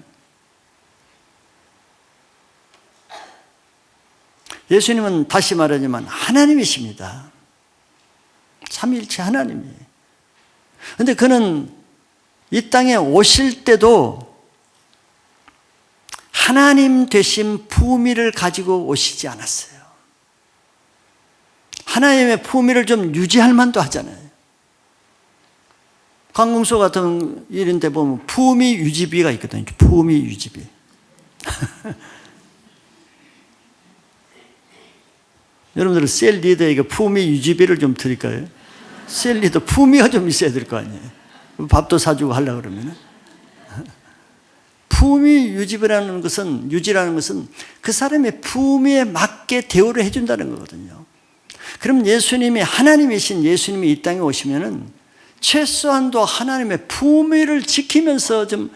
예수님은 다시 말하지만 하나님이십니다. 삼위일체 하나님이에요. 그런데 그는 이 땅에 오실 때도 하나님 되신 품위를 가지고 오시지 않았어요. 하나님의 품위를 좀 유지할 만도 하잖아요. 관공서 같은 이런 데 보면 품위 유지비가 있거든요. 품위 유지비. 여러분들은 셀 리더에게 품위 유지비를 좀 드릴까요? 셀 리더 품위가 좀 있어야 될 거 아니에요. 밥도 사주고 하려고 그러면. 품위 유지라는 것은 그 사람의 품위에 맞게 대우를 해준다는 거거든요. 그럼 예수님이 하나님이신 예수님이 이 땅에 오시면은 최소한도 하나님의 품위를 지키면서 좀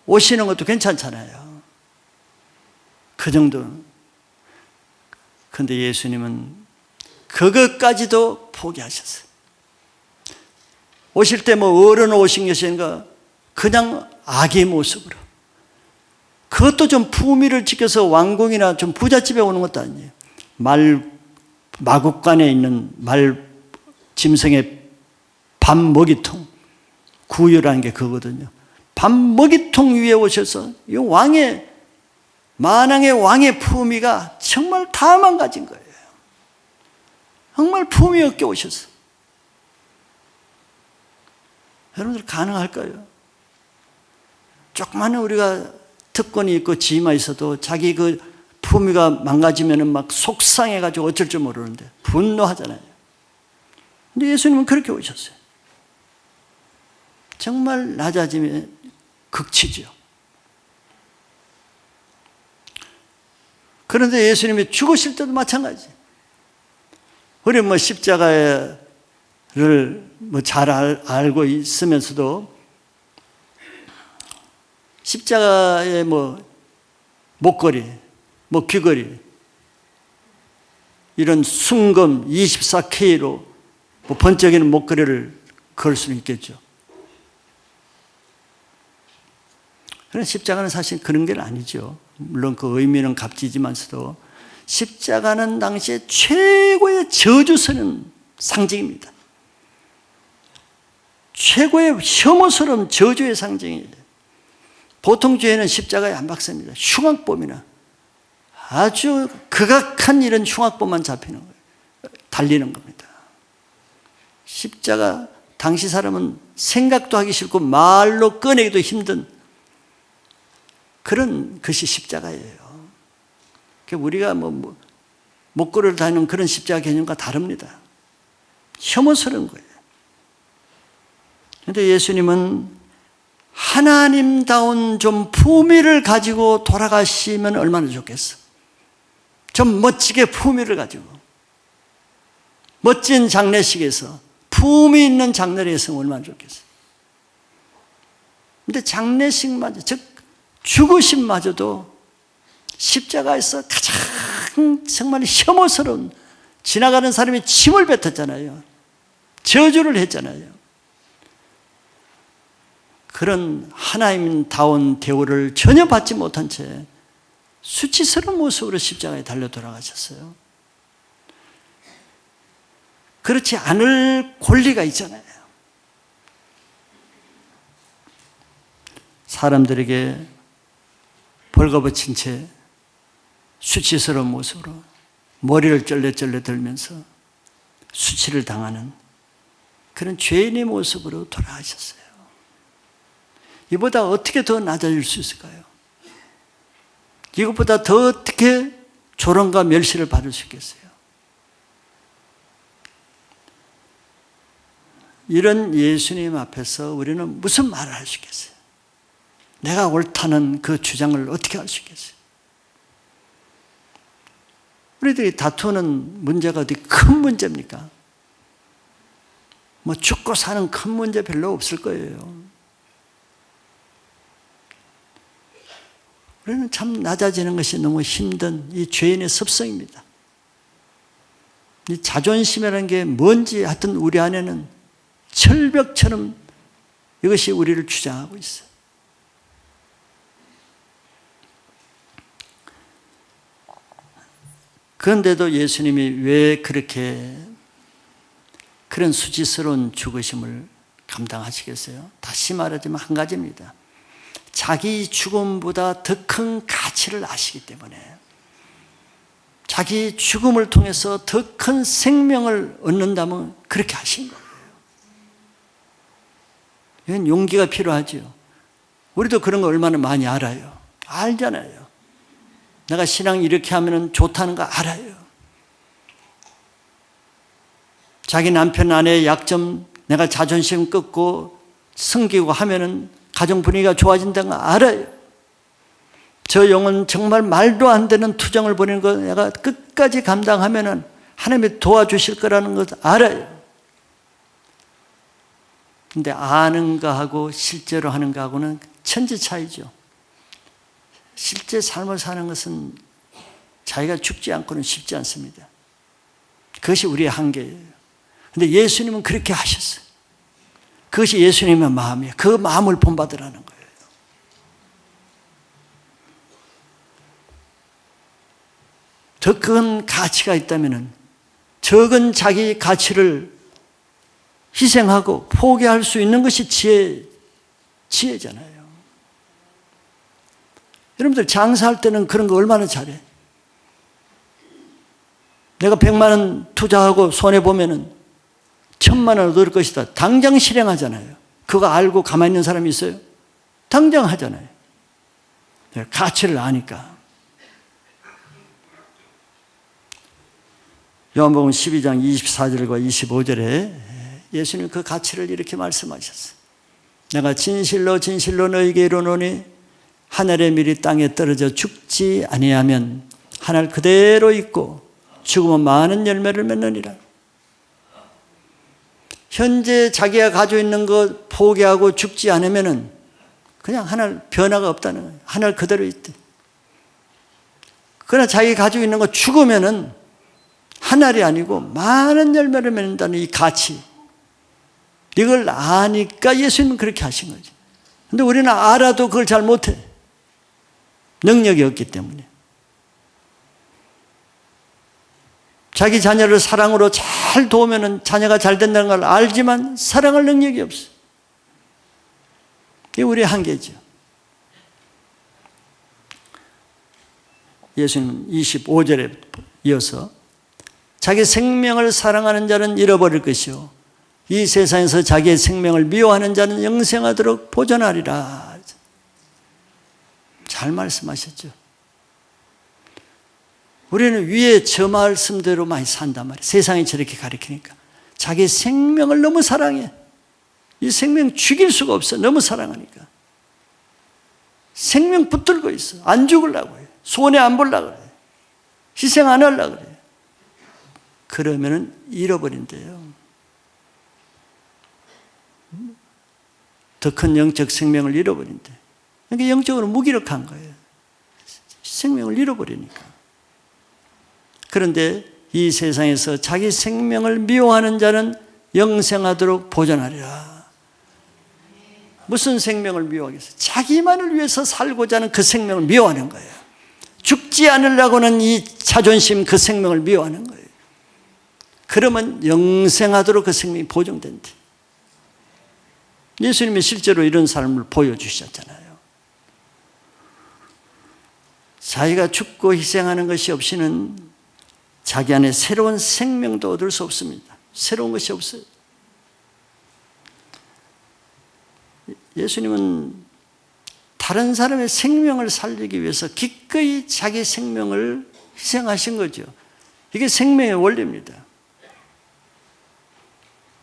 오시는 것도 괜찮잖아요. 그 정도는. 그런데 예수님은 그것까지도 포기하셨어요. 오실 때 뭐 어른 오신 것인가? 그냥 악의 모습으로. 그것도 좀 품위를 지켜서 왕궁이나 좀 부잣집에 오는 것도 아니에요. 마국간에 있는 짐승의 밥 먹이통, 구유라는 게 그거거든요. 밥 먹이통 위에 오셔서 이 만왕의 왕의 품위가 정말 다 망가진 거예요. 정말 품위 없게 오셔서. 여러분들 가능할까요? 조그마한 우리가 특권이 있고 지위만 있어도 자기 그 품위가 망가지면 막 속상해가지고 어쩔 줄 모르는데 분노하잖아요. 근데 예수님은 그렇게 오셨어요. 정말 낮아짐의 극치죠. 그런데 예수님이 죽으실 때도 마찬가지. 우리 십자가를 잘 알고 있으면서도 십자가의 목걸이, 귀걸이, 이런 순금 24K로 번쩍이는 목걸이를 걸 수는 있겠죠. 그런데 십자가는 사실 그런 게 아니죠. 물론 그 의미는 값지지만서도 십자가는 당시에 최고의 저주스러운 상징입니다. 최고의 혐오스러운 저주의 상징이에요. 보통 죄는 십자가에 안 박습니다. 흉악범이나 아주 극악한 이런 흉악범만 잡히는 거예요. 달리는 겁니다. 십자가 당시 사람은 생각도 하기 싫고 말로 꺼내기도 힘든 그런 것이 십자가예요. 우리가 목걸이를 다니는 그런 십자가 개념과 다릅니다. 혐오스러운 거예요. 그런데 예수님은 하나님다운 좀 품위를 가지고 돌아가시면 얼마나 좋겠어. 좀 멋지게 품위를 가지고 멋진 장례식에서 품위 있는 장례를 했으면 얼마나 좋겠어. 그런데 장례식마저, 즉 죽으심마저도 십자가에서 가장 정말 혐오스러운, 지나가는 사람이 침을 뱉었잖아요. 저주를 했잖아요. 그런 하나님다운 대우를 전혀 받지 못한 채 수치스러운 모습으로 십자가에 달려 돌아가셨어요. 그렇지 않을 권리가 있잖아요. 사람들에게 벌거벗은 채 수치스러운 모습으로 머리를 쩔레쩔레 들면서 수치를 당하는 그런 죄인의 모습으로 돌아가셨어요. 이보다 어떻게 더 낮아질 수 있을까요? 이것보다 더 어떻게 조롱과 멸시를 받을 수 있겠어요? 이런 예수님 앞에서 우리는 무슨 말을 할 수 있겠어요? 내가 옳다는 그 주장을 어떻게 할 수 있겠어요? 우리들이 다투는 문제가 어디 큰 문제입니까? 죽고 사는 큰 문제 별로 없을 거예요. 우리는 참 낮아지는 것이 너무 힘든 이 죄인의 습성입니다. 이 자존심이라는 게 뭔지 하여튼 우리 안에는 철벽처럼 이것이 우리를 주장하고 있어요. 그런데도 예수님이 왜 그렇게 그런 수치스러운 죽으심을 감당하시겠어요? 다시 말하자면 한 가지입니다. 자기 죽음보다 더 큰 가치를 아시기 때문에, 자기 죽음을 통해서 더 큰 생명을 얻는다면 그렇게 하신 거예요. 이건 용기가 필요하죠. 우리도 그런 거 얼마나 많이 알아요. 알잖아요. 내가 신앙 이렇게 하면 좋다는 거 알아요. 자기 남편 아내의 약점, 내가 자존심 끊고 숨기고 하면은 가정 분위기가 좋아진다는 거 알아요. 저 영혼 정말 말도 안 되는 투정을 벌이는 거 내가 끝까지 감당하면은 하나님이 도와주실 거라는 것 알아요. 근데 아는 거하고 실제로 하는 거하고는 천지 차이죠. 실제 삶을 사는 것은 자기가 죽지 않고는 쉽지 않습니다. 그것이 우리의 한계예요. 근데 예수님은 그렇게 하셨어요. 그것이 예수님의 마음이에요. 그 마음을 본받으라는 거예요. 더 큰 가치가 있다면 적은 자기 가치를 희생하고 포기할 수 있는 것이 지혜잖아요. 여러분들 장사할 때는 그런 거 얼마나 잘해? 내가 100만 원 투자하고 손해보면은 1000만 원 얻을 것이다. 당장 실행하잖아요. 그거 알고 가만히 있는 사람이 있어요? 당장 하잖아요. 가치를 아니까. 요한복음 12장 24절과 25절에 예수님 그 가치를 이렇게 말씀하셨어요. 내가 진실로 진실로 너희에게 이르노니 하늘의 밀이 땅에 떨어져 죽지 아니하면 하늘 그대로 있고 죽으면 많은 열매를 맺느니라. 현재 자기가 가지고 있는 것 포기하고 죽지 않으면 그냥 하늘 변화가 없다는 거예요. 하늘 그대로 있대. 그러나 자기가 가지고 있는 것 죽으면 하늘이 아니고 많은 열매를 맺는다는 이 가치, 이걸 아니까 예수님은 그렇게 하신 거죠. 근데 우리는 알아도 그걸 잘 못해. 능력이 없기 때문에. 자기 자녀를 사랑으로 잘 도우면 자녀가 잘 된다는 걸 알지만 사랑할 능력이 없어. 이게 우리의 한계죠. 예수님은 25절에 이어서 자기 생명을 사랑하는 자는 잃어버릴 것이요 이 세상에서 자기의 생명을 미워하는 자는 영생하도록 보존하리라. 잘 말씀하셨죠. 우리는 위에 저 말씀대로 많이 산단 말이에요. 세상이 저렇게 가르치니까. 자기 생명을 너무 사랑해. 이 생명 죽일 수가 없어. 너무 사랑하니까. 생명 붙들고 있어. 안 죽으려고 해요. 손해 안 보려고 그래요. 희생 안 하려고 그래요. 그러면은 잃어버린대요. 더 큰 영적 생명을 잃어버린대. 그러니까 영적으로 무기력한 거예요. 생명을 잃어버리니까. 그런데 이 세상에서 자기 생명을 미워하는 자는 영생하도록 보존하리라. 무슨 생명을 미워하겠어요? 자기만을 위해서 살고자 하는 그 생명을 미워하는 거예요. 죽지 않으려고는 이 자존심 그 생명을 미워하는 거예요. 그러면 영생하도록 그 생명이 보존된대. 예수님이 실제로 이런 삶을 보여주셨잖아요. 자기가 죽고 희생하는 것이 없이는 자기 안에 새로운 생명도 얻을 수 없습니다. 새로운 것이 없어요. 예수님은 다른 사람의 생명을 살리기 위해서 기꺼이 자기 생명을 희생하신 거죠. 이게 생명의 원리입니다.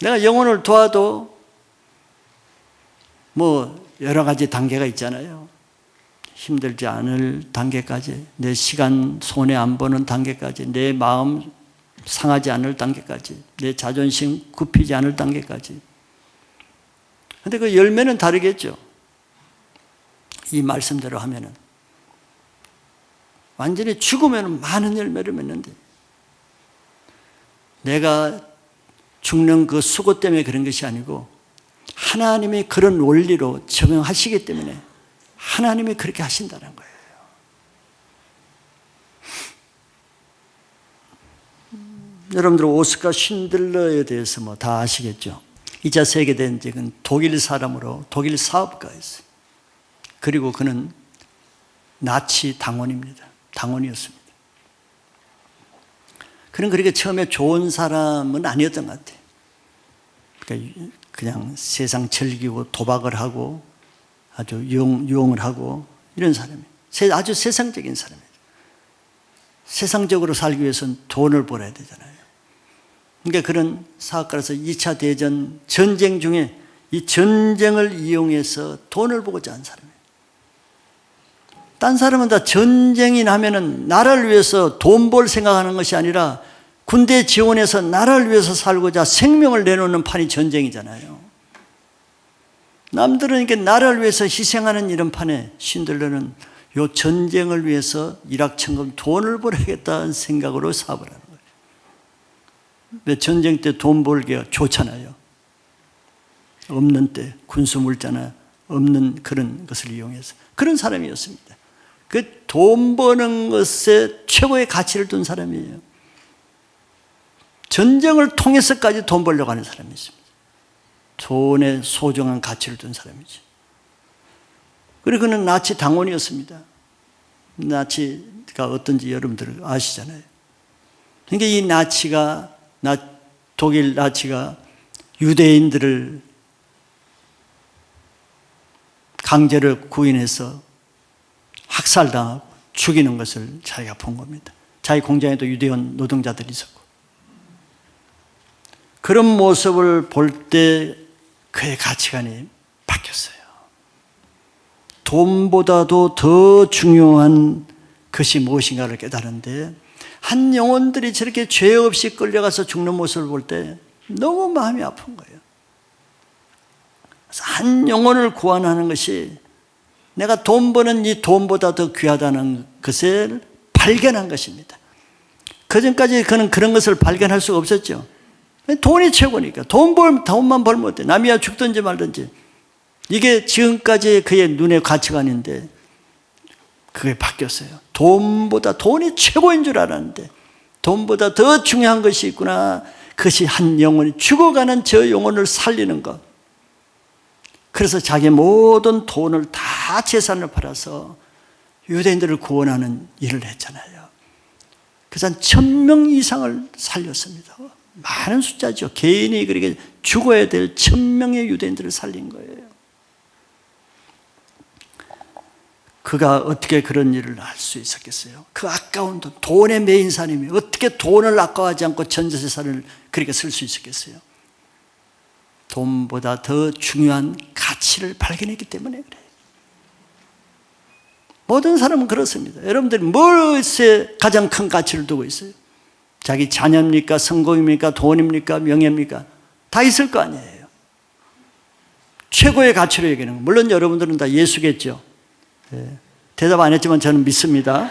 내가 영혼을 도와도 여러 가지 단계가 있잖아요. 힘들지 않을 단계까지, 내 시간 손해 안 보는 단계까지, 내 마음 상하지 않을 단계까지, 내 자존심 굽히지 않을 단계까지. 그런데 그 열매는 다르겠죠. 이 말씀대로 하면은 완전히 죽으면 많은 열매를 맺는데, 내가 죽는 그 수고 때문에 그런 것이 아니고 하나님이 그런 원리로 적용하시기 때문에 하나님이 그렇게 하신다는 거예요. 여러분들 오스카 쉰들러에 대해서 다 아시겠죠? 2차 세계대전은 독일 사람으로 독일 사업가였어요. 그리고 그는 나치 당원입니다. 당원이었습니다. 그는 그렇게 처음에 좋은 사람은 아니었던 것 같아요. 그냥 세상 즐기고 도박을 하고 아주 유흥을 하고 이런 사람이에요. 아주 세상적인 사람이에요. 세상적으로 살기 위해서는 돈을 벌어야 되잖아요. 그러니까 그런 사업가로서 2차 대전 전쟁 중에 이 전쟁을 이용해서 돈을 벌고자 한 사람이에요. 딴 사람은 다 전쟁이 나면은 나라를 위해서 돈 벌 생각하는 것이 아니라 군대 지원해서 나라를 위해서 살고자 생명을 내놓는 판이 전쟁이잖아요. 남들은 이렇게 나라를 위해서 희생하는 이런 판에 쉰들러는 요 전쟁을 위해서 일확천금 돈을 벌어야겠다는 생각으로 사업을 하는 거예요. 왜 전쟁 때 돈 벌기가 좋잖아요. 없는 때, 군수물자나 없는 그런 것을 이용해서 그런 사람이었습니다. 그 돈 버는 것에 최고의 가치를 둔 사람이에요. 전쟁을 통해서까지 돈 벌려고 하는 사람이 있습니다. 돈에 소중한 가치를 둔 사람이죠. 그리고 그는 나치 당원이었습니다. 나치가 어떤지 여러분들 아시잖아요. 그러니까 이 독일 나치가 유대인들을 강제로 구인해서 학살당하고 죽이는 것을 자기가 본 겁니다. 자기 공장에도 유대인 노동자들이 있었고. 그런 모습을 볼 때 그의 가치관이 바뀌었어요. 돈보다도 더 중요한 것이 무엇인가를 깨달은데, 한 영혼들이 저렇게 죄 없이 끌려가서 죽는 모습을 볼 때 너무 마음이 아픈 거예요. 그래서 한 영혼을 구원하는 것이 내가 돈 버는 이 돈보다 더 귀하다는 것을 발견한 것입니다. 그전까지 그는 그런 것을 발견할 수가 없었죠. 돈이 최고니까. 돈만 벌면 어때? 남이야 죽든지 말든지. 이게 지금까지 그의 눈의 가치관인데 그게 바뀌었어요. 돈이 최고인 줄 알았는데 돈보다 더 중요한 것이 있구나. 그것이 한 영혼이 죽어가는 저 영혼을 살리는 것. 그래서 자기 모든 돈을 다 재산을 팔아서 유대인들을 구원하는 일을 했잖아요. 그래서 한 1000명 이상을 살렸습니다. 많은 숫자죠. 개인이 그렇게 죽어야 될 1000명의 유대인들을 살린 거예요. 그가 어떻게 그런 일을 할 수 있었겠어요? 그 아까운 돈에 매인 사람이 어떻게 돈을 아까워하지 않고 전재산을 그렇게 쓸 수 있었겠어요? 돈보다 더 중요한 가치를 발견했기 때문에 그래요. 모든 사람은 그렇습니다. 여러분들이 무엇에 가장 큰 가치를 두고 있어요? 자기 자녀입니까? 성공입니까? 돈입니까? 명예입니까? 다 있을 거 아니에요. 최고의 가치로 얘기하는 거. 물론 여러분들은 다 예수겠죠. 네. 대답 안 했지만 저는 믿습니다.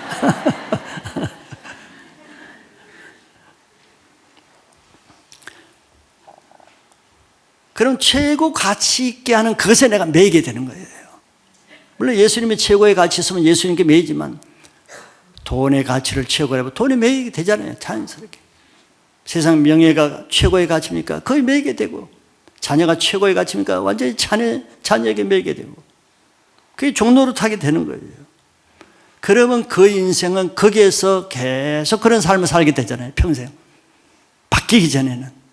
그럼 최고 가치 있게 하는 그것에 내가 매이게 되는 거예요. 물론 예수님이 최고의 가치 있으면 예수님께 매이지만 돈의 가치를 최고로 하면 돈에 매이게 되잖아요. 자연스럽게. 세상 명예가 최고의 가치입니까? 거의 매이게 되고, 자녀가 최고의 가치입니까? 완전히 자녀에게 매이게 되고, 그게 종로로 타게 되는 거예요. 그러면 그 인생은 거기에서 계속 그런 삶을 살게 되잖아요. 평생. 바뀌기 전에는.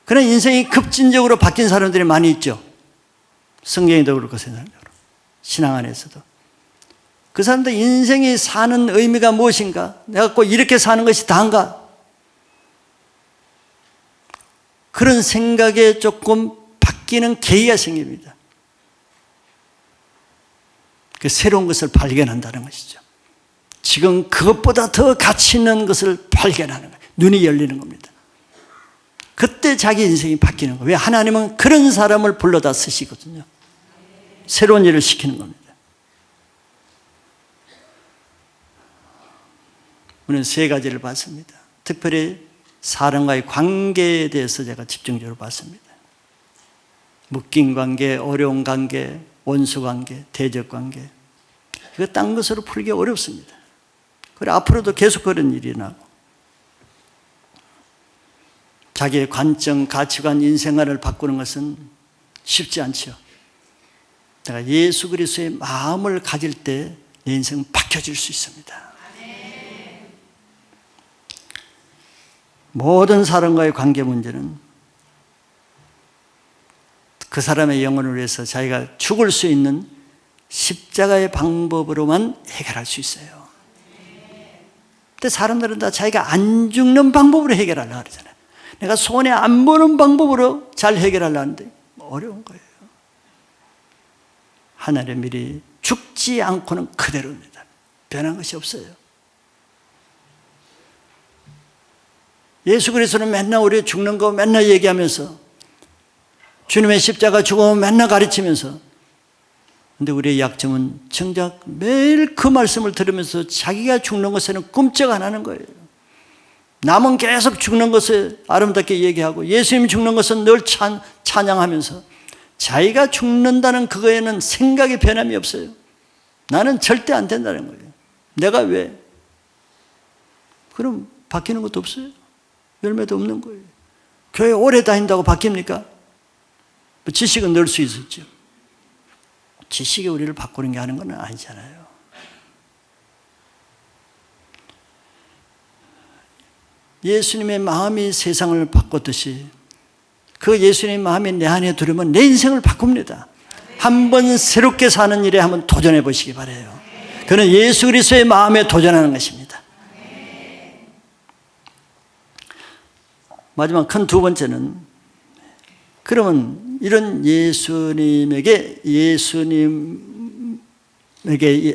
그러나 인생이 급진적으로 바뀐 사람들이 많이 있죠. 성경에도 그렇고 신앙 안에서도. 그 사람들 인생이 사는 의미가 무엇인가? 내가 꼭 이렇게 사는 것이 다인가? 그런 생각에 조금 바뀌는 계기가 생깁니다. 그 새로운 것을 발견한다는 것이죠. 지금 그것보다 더 가치 있는 것을 발견하는 거예요. 눈이 열리는 겁니다. 그때 자기 인생이 바뀌는 거예요. 왜? 하나님은 그런 사람을 불러다 쓰시거든요. 새로운 일을 시키는 겁니다. 우리는 세 가지를 봤습니다. 특별히 사람과의 관계에 대해서 제가 집중적으로 봤습니다. 묶인 관계, 어려운 관계, 원수 관계, 대적 관계. 이거 딴 것으로 풀기 어렵습니다. 그리고 앞으로도 계속 그런 일이 나고. 자기의 관점, 가치관, 인생관을 바꾸는 것은 쉽지 않죠. 내가 예수 그리스도의 마음을 가질 때 내 인생은 바뀌어질 수 있습니다. 모든 사람과의 관계 문제는 그 사람의 영혼을 위해서 자기가 죽을 수 있는 십자가의 방법으로만 해결할 수 있어요. 근데 사람들은 다 자기가 안 죽는 방법으로 해결하려고 그러잖아요. 내가 손해 안 보는 방법으로 잘 해결하려고 하는데 어려운 거예요. 하나님의 일이 죽지 않고는 그대로입니다. 변한 것이 없어요. 예수 그리스도는 맨날 우리 죽는 거 맨날 얘기하면서 주님의 십자가 죽음을 맨날 가르치면서, 근데 우리의 약점은 정작 매일 그 말씀을 들으면서 자기가 죽는 것에는 꿈쩍 안 하는 거예요. 남은 계속 죽는 것을 아름답게 얘기하고 예수님이 죽는 것은 늘 찬양하면서 자기가 죽는다는 그거에는 생각의 변함이 없어요. 나는 절대 안 된다는 거예요. 내가 왜? 그럼 바뀌는 것도 없어요. 열매도 없는 거예요. 교회 오래 다닌다고 바뀝니까? 지식은 늘 수 있었죠. 지식이 우리를 바꾸는 게 하는 건 아니잖아요. 예수님의 마음이 세상을 바꿨듯이 그 예수님의 마음이 내 안에 들으면 내 인생을 바꿉니다. 한번 새롭게 사는 일에 한번 도전해 보시기 바라요. 그는 예수 그리스도의 마음에 도전하는 것입니다. 마지막 큰 두 번째는, 그러면 이런 예수님에게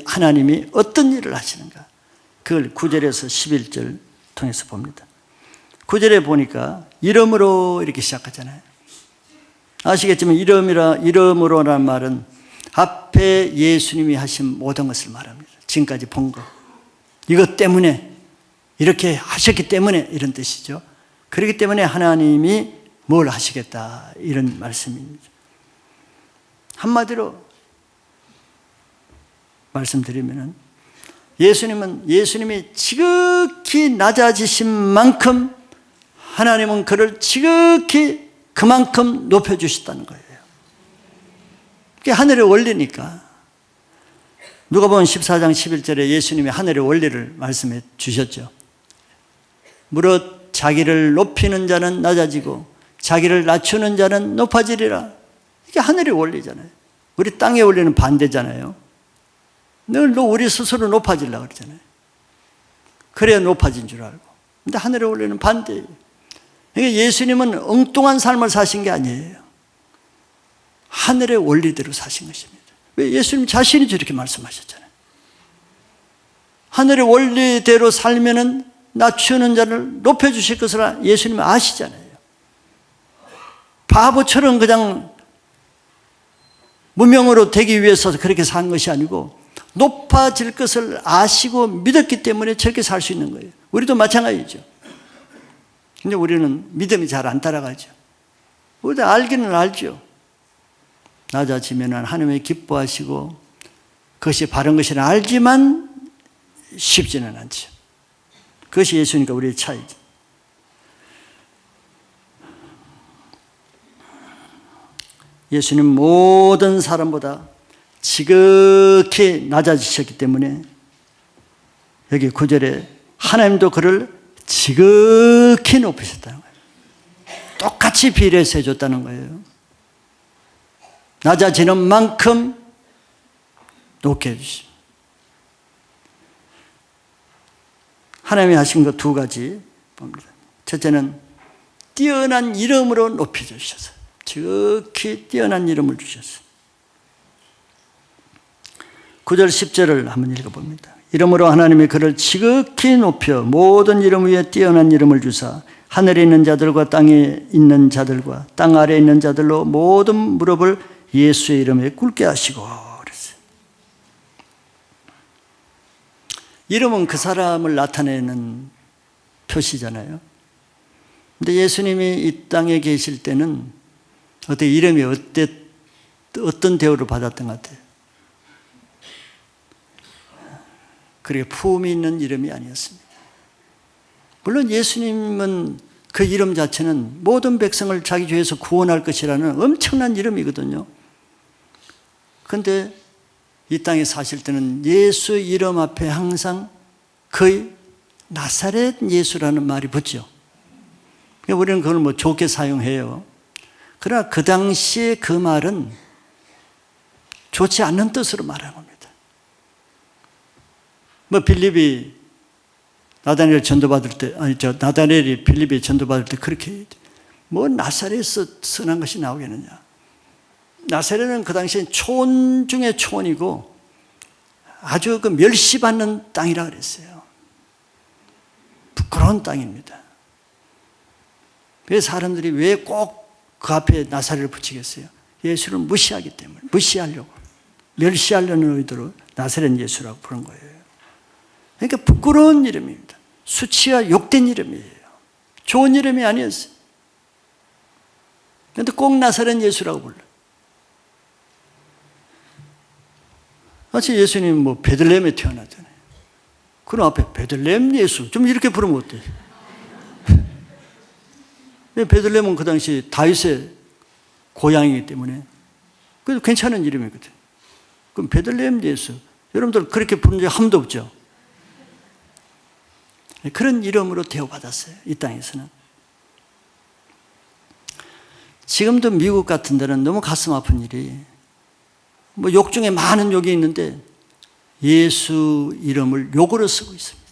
하나님이 어떤 일을 하시는가? 그걸 9절에서 11절 통해서 봅니다. 9절에 보니까 이름으로 이렇게 시작하잖아요. 아시겠지만 이름으로라는 말은 앞에 예수님이 하신 모든 것을 말합니다. 지금까지 본 것. 이것 때문에, 이렇게 하셨기 때문에 이런 뜻이죠. 그렇기 때문에 하나님이 뭘 하시겠다 이런 말씀입니다. 한마디로 말씀드리면 예수님이 지극히 낮아지신 만큼 하나님은 그를 지극히 그만큼 높여주셨다는 거예요. 그게 하늘의 원리니까. 누가복음 14장 11절에 예수님이 하늘의 원리를 말씀해 주셨죠. 무릇 자기를 높이는 자는 낮아지고 자기를 낮추는 자는 높아지리라. 이게 하늘의 원리잖아요. 우리 땅의 원리는 반대잖아요. 늘 우리 스스로 높아지려고 그러잖아요. 그래야 높아진 줄 알고. 근데 하늘의 원리는 반대예요. 그러니까 예수님은 엉뚱한 삶을 사신 게 아니에요. 하늘의 원리대로 사신 것입니다. 왜? 예수님 자신이 저렇게 말씀하셨잖아요. 하늘의 원리대로 살면은 낮추는 자를 높여주실 것을 예수님은 아시잖아요. 바보처럼 그냥 무명으로 되기 위해서 그렇게 산 것이 아니고 높아질 것을 아시고 믿었기 때문에 저렇게 살 수 있는 거예요. 우리도 마찬가지죠. 근데 우리는 믿음이 잘 안 따라가죠. 우리도 알기는 알죠. 낮아지면 하나님이 기뻐하시고 그것이 바른 것이라 알지만 쉽지는 않죠. 그것이 예수님과 우리의 차이죠. 예수님 모든 사람보다 지극히 낮아지셨기 때문에 여기 9절에 하나님도 그를 지극히 높이셨다는 거예요. 똑같이 비례해서 해줬다는 거예요. 낮아지는 만큼 높게 해주십니다. 하나님이 하신 것 두 가지 봅니다. 첫째는 뛰어난 이름으로 높여주셔서 지극히 뛰어난 이름을 주셨어요. 9절 10절을 한번 읽어봅니다. 이름으로 하나님이 그를 지극히 높여 모든 이름 위에 뛰어난 이름을 주사 하늘에 있는 자들과 땅에 있는 자들과 땅 아래에 있는 자들로 모든 무릎을 예수의 이름에 꿇게 하시고 그랬어요. 이름은 그 사람을 나타내는 표시잖아요. 근데 예수님이 이 땅에 계실 때는 어떻게 이름이 어떤 대우를 받았던 것 같아요? 그렇게 품이 있는 이름이 아니었습니다. 물론 예수님은 그 이름 자체는 모든 백성을 자기 죄에서 구원할 것이라는 엄청난 이름이거든요. 그런데 이 땅에 사실 때는 예수 이름 앞에 항상 거의 나사렛 예수라는 말이 붙죠. 우리는 그걸 뭐 좋게 사용해요. 그러나 그 당시에 그 말은 좋지 않는 뜻으로 말하는 겁니다. 빌립이 나다니엘 전도받을 때, 나다니엘이 빌립이 전도받을 때 그렇게 나사렛에서 선한 것이 나오겠느냐. 나사렛은 그 당시엔 초원 중에 초원이고 아주 그 멸시받는 땅이라 그랬어요. 부끄러운 땅입니다. 왜 사람들이 왜 꼭 그 앞에 나사렛을 붙이겠어요? 예수를 무시하기 때문에, 무시하려고, 멸시하려는 의도로 나사렛 예수라고 부른 거예요. 그러니까 부끄러운 이름입니다. 수치와 욕된 이름이에요. 좋은 이름이 아니었어요. 그런데 꼭 나사렛 예수라고 불러요. 마치 예수님 뭐 베들레헴에 태어났잖아요. 그럼 앞에 베들레헴 예수 좀 이렇게 부르면 어때요? 베들레헴은 그 당시 다윗의 고향이기 때문에 그래도 괜찮은 이름이거든요. 그럼 베들레헴 예수 여러분들 그렇게 부른 적 한 번도 없죠? 그런 이름으로 대우받았어요. 이 땅에서는. 지금도 미국 같은 데는 너무 가슴 아픈 일이 뭐 욕 중에 많은 욕이 있는데 예수 이름을 욕으로 쓰고 있습니다.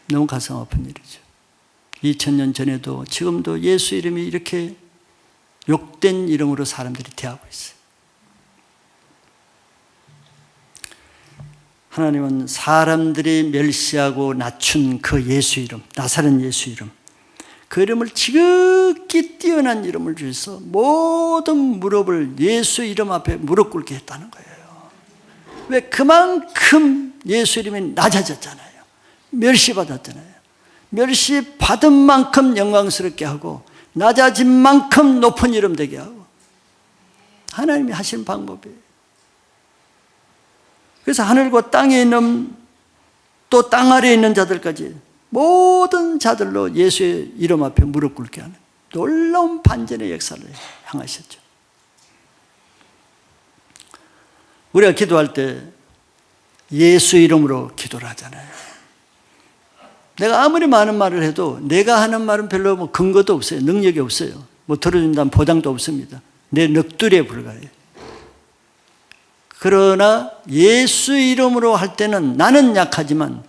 너무 가슴 아픈 일이죠. 2000년 전에도 지금도 예수 이름이 이렇게 욕된 이름으로 사람들이 대하고 있어요. 하나님은 사람들이 멸시하고 낮춘 그 예수 이름, 나사렛 예수 이름, 그 이름을 지극히 뛰어난 이름을 주셔서 모든 무릎을 예수 이름 앞에 무릎 꿇게 했다는 거예요. 왜? 그만큼 예수 이름이 낮아졌잖아요. 멸시받았잖아요. 멸시받은 만큼 영광스럽게 하고 낮아진 만큼 높은 이름 되게 하고 하나님이 하신 방법이에요. 그래서 하늘과 땅에 있는 또 땅 아래에 있는 자들까지 모든 자들로 예수의 이름 앞에 무릎 꿇게 하는 놀라운 반전의 역사를 향하셨죠. 우리가 기도할 때 예수 이름으로 기도를 하잖아요. 내가 아무리 많은 말을 해도 내가 하는 말은 별로 뭐 근거도 없어요. 능력이 없어요. 뭐 들어준다는 보장도 없습니다. 내 넋두리에 불과해요. 그러나 예수 이름으로 할 때는 나는 약하지만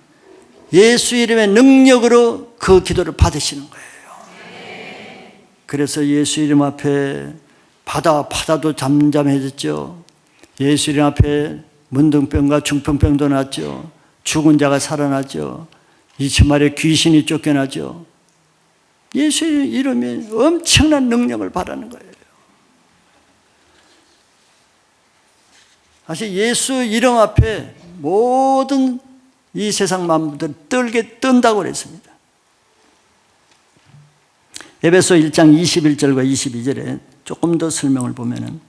예수 이름의 능력으로 그 기도를 받으시는 거예요. 그래서 예수 이름 앞에 바다도 잠잠해졌죠. 예수 이름 앞에 문둥병과 중풍병도 났죠. 죽은 자가 살아나죠. 이치마리에 귀신이 쫓겨나죠. 예수 이름이 엄청난 능력을 발하는 거예요. 사실 예수 이름 앞에 모든 이 세상 만물들 떨게 뜬다고 그랬습니다. 에베소 1장 21절과 22절에 조금 더 설명을 보면은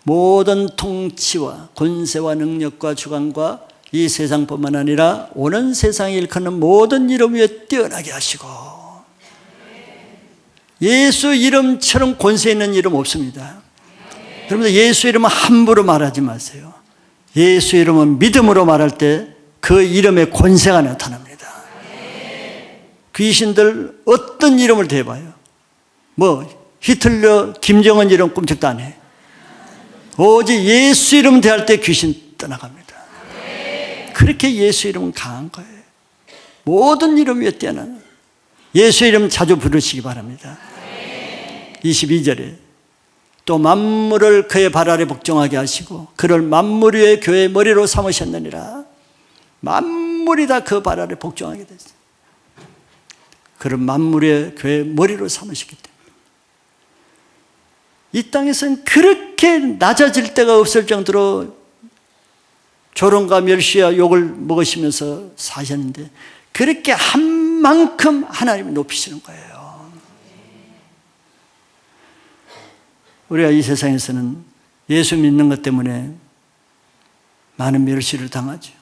모든 통치와 권세와 능력과 주관과 이 세상뿐만 아니라 오는 세상에 일컫는 모든 이름 위에 뛰어나게 하시고 예수 이름처럼 권세 있는 이름 없습니다. 여러분들 예수 이름은 함부로 말하지 마세요. 예수 이름은 믿음으로 말할 때 그 이름의 권세가 나타납니다. 귀신들 어떤 이름을 대봐요. 뭐 히틀러, 김정은 이름 꿈쩍도 안 해. 오직 예수 이름 대할 때 귀신 떠나갑니다. 그렇게 예수 이름은 강한 거예요. 모든 이름 위에 뛰어나는 예수 이름 자주 부르시기 바랍니다. 22절에 또 만물을 그의 발 아래 복종하게 하시고 그를 만물 위의 교회의 머리로 삼으셨느니라. 만물이 다 그 발 아래 복종하게 됐어요. 그를 만물 위의 교회의 머리로 삼으셨기 때문에 이 땅에서는 그렇게 낮아질 데가 없을 정도로 조롱과 멸시와 욕을 먹으시면서 사셨는데 그렇게 한 만큼 하나님이 높이시는 거예요. 우리가 이 세상에서는 예수 믿는 것 때문에 많은 멸시를 당하죠.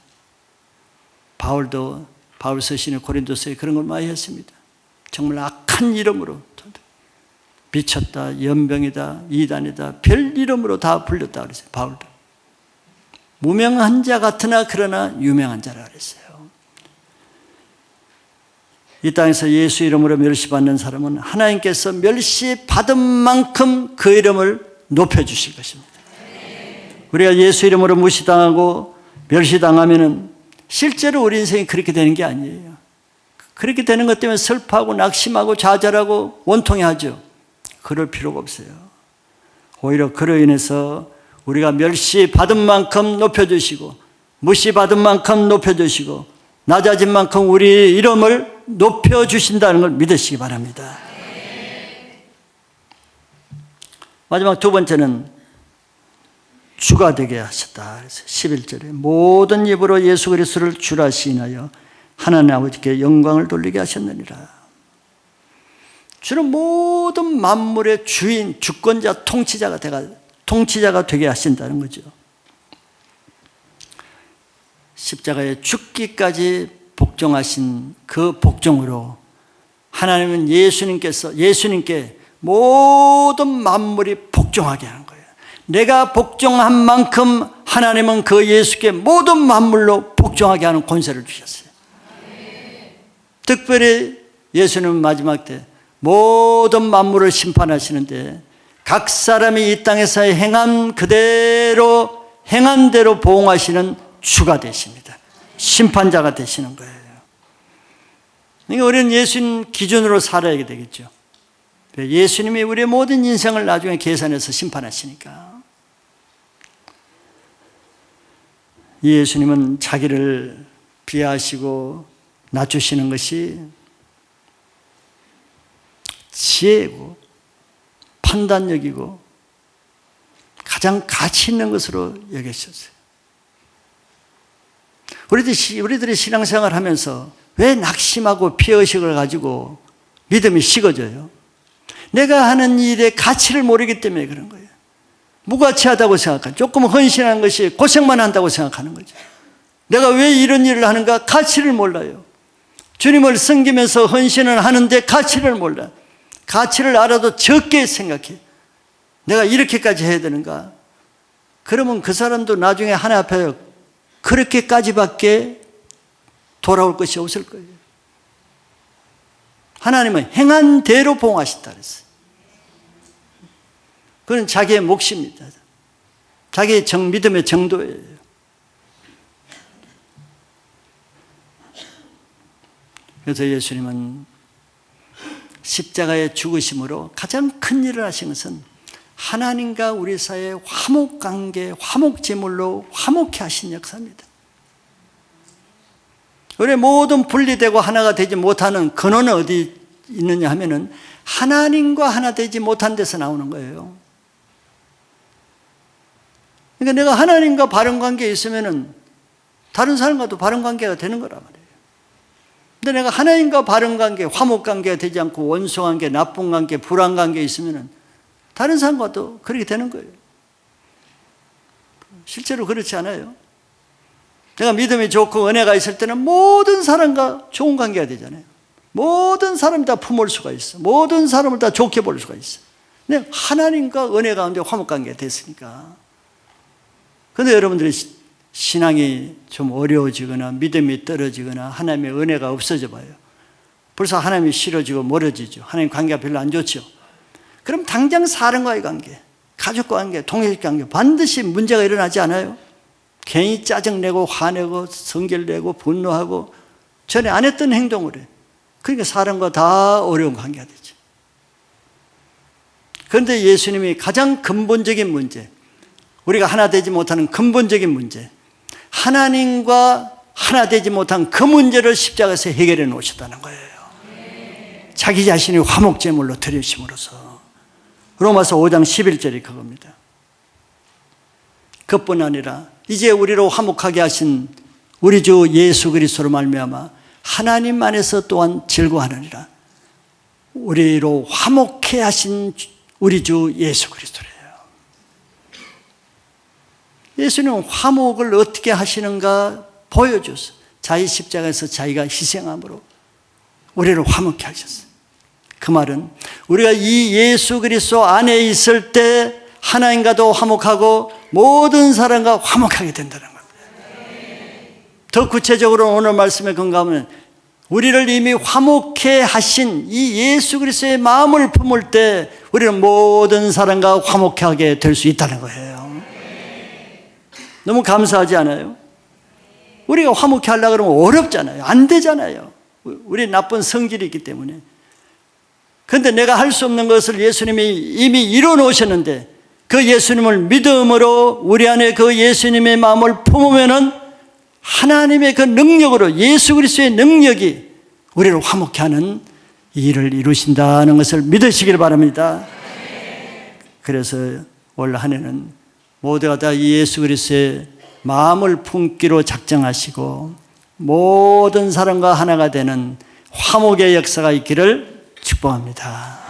바울 서신의 고린도서에 그런 걸 많이 했습니다. 정말 악한 이름으로 미쳤다, 연병이다, 이단이다, 별 이름으로 다 불렸다 그랬어요. 바울도 무명한 자 같으나 그러나 유명한 자라 그랬어요. 이 땅에서 예수 이름으로 멸시받는 사람은 하나님께서 멸시받은 만큼 그 이름을 높여주실 것입니다. 우리가 예수 이름으로 무시당하고 멸시당하면은 실제로 우리 인생이 그렇게 되는 게 아니에요. 그렇게 되는 것 때문에 슬퍼하고 낙심하고 좌절하고 원통해하죠. 그럴 필요가 없어요. 오히려 그로 인해서 우리가 멸시받은 만큼 높여주시고 무시받은 만큼 높여주시고 낮아진 만큼 우리 이름을 높여주신다는 걸 믿으시기 바랍니다. 마지막 두 번째는 주가 되게 하셨다. 그래서 11절에 모든 입으로 예수 그리스도를 주라 시인하여 하나님 아버지께 영광을 돌리게 하셨느니라. 주는 모든 만물의 주인, 주권자, 통치자가 되게 하신다는 거죠. 십자가에 죽기까지 복종하신 그 복종으로 하나님은 예수님께 모든 만물이 복종하게 하는 거예요. 내가 복종한 만큼 하나님은 그 예수께 모든 만물로 복종하게 하는 권세를 주셨어요. 특별히 예수님은 마지막 때 모든 만물을 심판하시는데 각 사람이 이 땅에서 행한 대로 보응하시는 주가 되십니다. 심판자가 되시는 거예요. 그러니까 우리는 예수님 기준으로 살아야 되겠죠. 예수님이 우리의 모든 인생을 나중에 계산해서 심판하시니까. 이 예수님은 자기를 비하하시고 낮추시는 것이 지혜고 판단력이고 가장 가치 있는 것으로 여기셨어요. 우리들이 신앙생활을 하면서 왜 낙심하고 피해의식을 가지고 믿음이 식어져요? 내가 하는 일의 가치를 모르기 때문에 그런 거예요. 무가치하다고 생각하는, 조금 헌신하는 것이 고생만 한다고 생각하는 거죠. 내가 왜 이런 일을 하는가? 가치를 몰라요. 주님을 섬기면서 헌신을 하는데 가치를 몰라요. 가치를 알아도 적게 생각해. 내가 이렇게까지 해야 되는가? 그러면 그 사람도 나중에 하나님 앞에 그렇게까지밖에 돌아올 것이 없을 거예요. 하나님은 행한 대로 보응하신다 그랬어요. 그건 자기의 몫입니다. 자기의 믿음의 정도예요. 그래서 예수님은 십자가의 죽으심으로 가장 큰 일을 하신 것은 하나님과 우리 사이의 화목관계, 화목제물로 화목케 하신 역사입니다. 우리 모든 분리되고 하나가 되지 못하는 근원은 어디 있느냐 하면은 하나님과 하나 되지 못한 데서 나오는 거예요. 그러니까 내가 하나님과 바른 관계에 있으면은 다른 사람과도 바른 관계가 되는 거란 말이에요. 근데 내가 하나님과 바른 관계, 화목 관계가 되지 않고 원수 관계, 나쁜 관계, 불안 관계에 있으면은 다른 사람과도 그렇게 되는 거예요. 실제로 그렇지 않아요? 내가 믿음이 좋고 은혜가 있을 때는 모든 사람과 좋은 관계가 되잖아요. 모든 사람이 다 품을 수가 있어. 모든 사람을 다 좋게 볼 수가 있어. 근데 하나님과 은혜 가운데 화목 관계가 됐으니까. 그런데 여러분들이 신앙이 좀 어려워지거나 믿음이 떨어지거나 하나님의 은혜가 없어져 봐요. 벌써 하나님이 싫어지고 멀어지죠. 하나님 관계가 별로 안 좋죠. 그럼 당장 사람과의 관계, 가족과 관계, 동료적 관계 반드시 문제가 일어나지 않아요? 괜히 짜증내고 화내고 성질내고 분노하고 전에 안 했던 행동을 해. 그러니까 사람과 다 어려운 관계가 되죠. 그런데 예수님이 가장 근본적인 문제, 우리가 하나 되지 못하는 근본적인 문제, 하나님과 하나 되지 못한 그 문제를 십자가에서 해결해 놓으셨다는 거예요. 자기 자신이 화목제물로 드리심으로써. 로마서 5장 11절이 그겁니다. 그뿐 아니라 이제 우리로 화목하게 하신 우리 주 예수 그리스도로 말미암아 하나님 안에서 또한 즐거워하느니라. 우리로 화목해 하신 우리 주 예수 그리스도래요. 예수님은 화목을 어떻게 하시는가 보여줬어요. 자기 십자가에서 자기가 희생함으로 우리를 화목해 하셨어요. 그 말은 우리가 이 예수 그리스도 안에 있을 때 하나님과도 화목하고 모든 사람과 화목하게 된다는 겁니다. 더 구체적으로 오늘 말씀에 근거하면 우리를 이미 화목해 하신 이 예수 그리스도의 마음을 품을 때 우리는 모든 사람과 화목하게 될 수 있다는 거예요. 너무 감사하지 않아요? 우리가 화목해 하려고 그러면 어렵잖아요. 안 되잖아요. 우리 나쁜 성질이 있기 때문에. 그런데 내가 할 수 없는 것을 예수님이 이미 이뤄 놓으셨는데 그 예수님을 믿음으로 우리 안에 그 예수님의 마음을 품으면은 하나님의 그 능력으로 예수 그리스도의 능력이 우리를 화목케 하는 일을 이루신다는 것을 믿으시길 바랍니다. 그래서 올 한 해는 모두가 다 예수 그리스도의 마음을 품기로 작정하시고 모든 사람과 하나가 되는 화목의 역사가 있기를 축복합니다.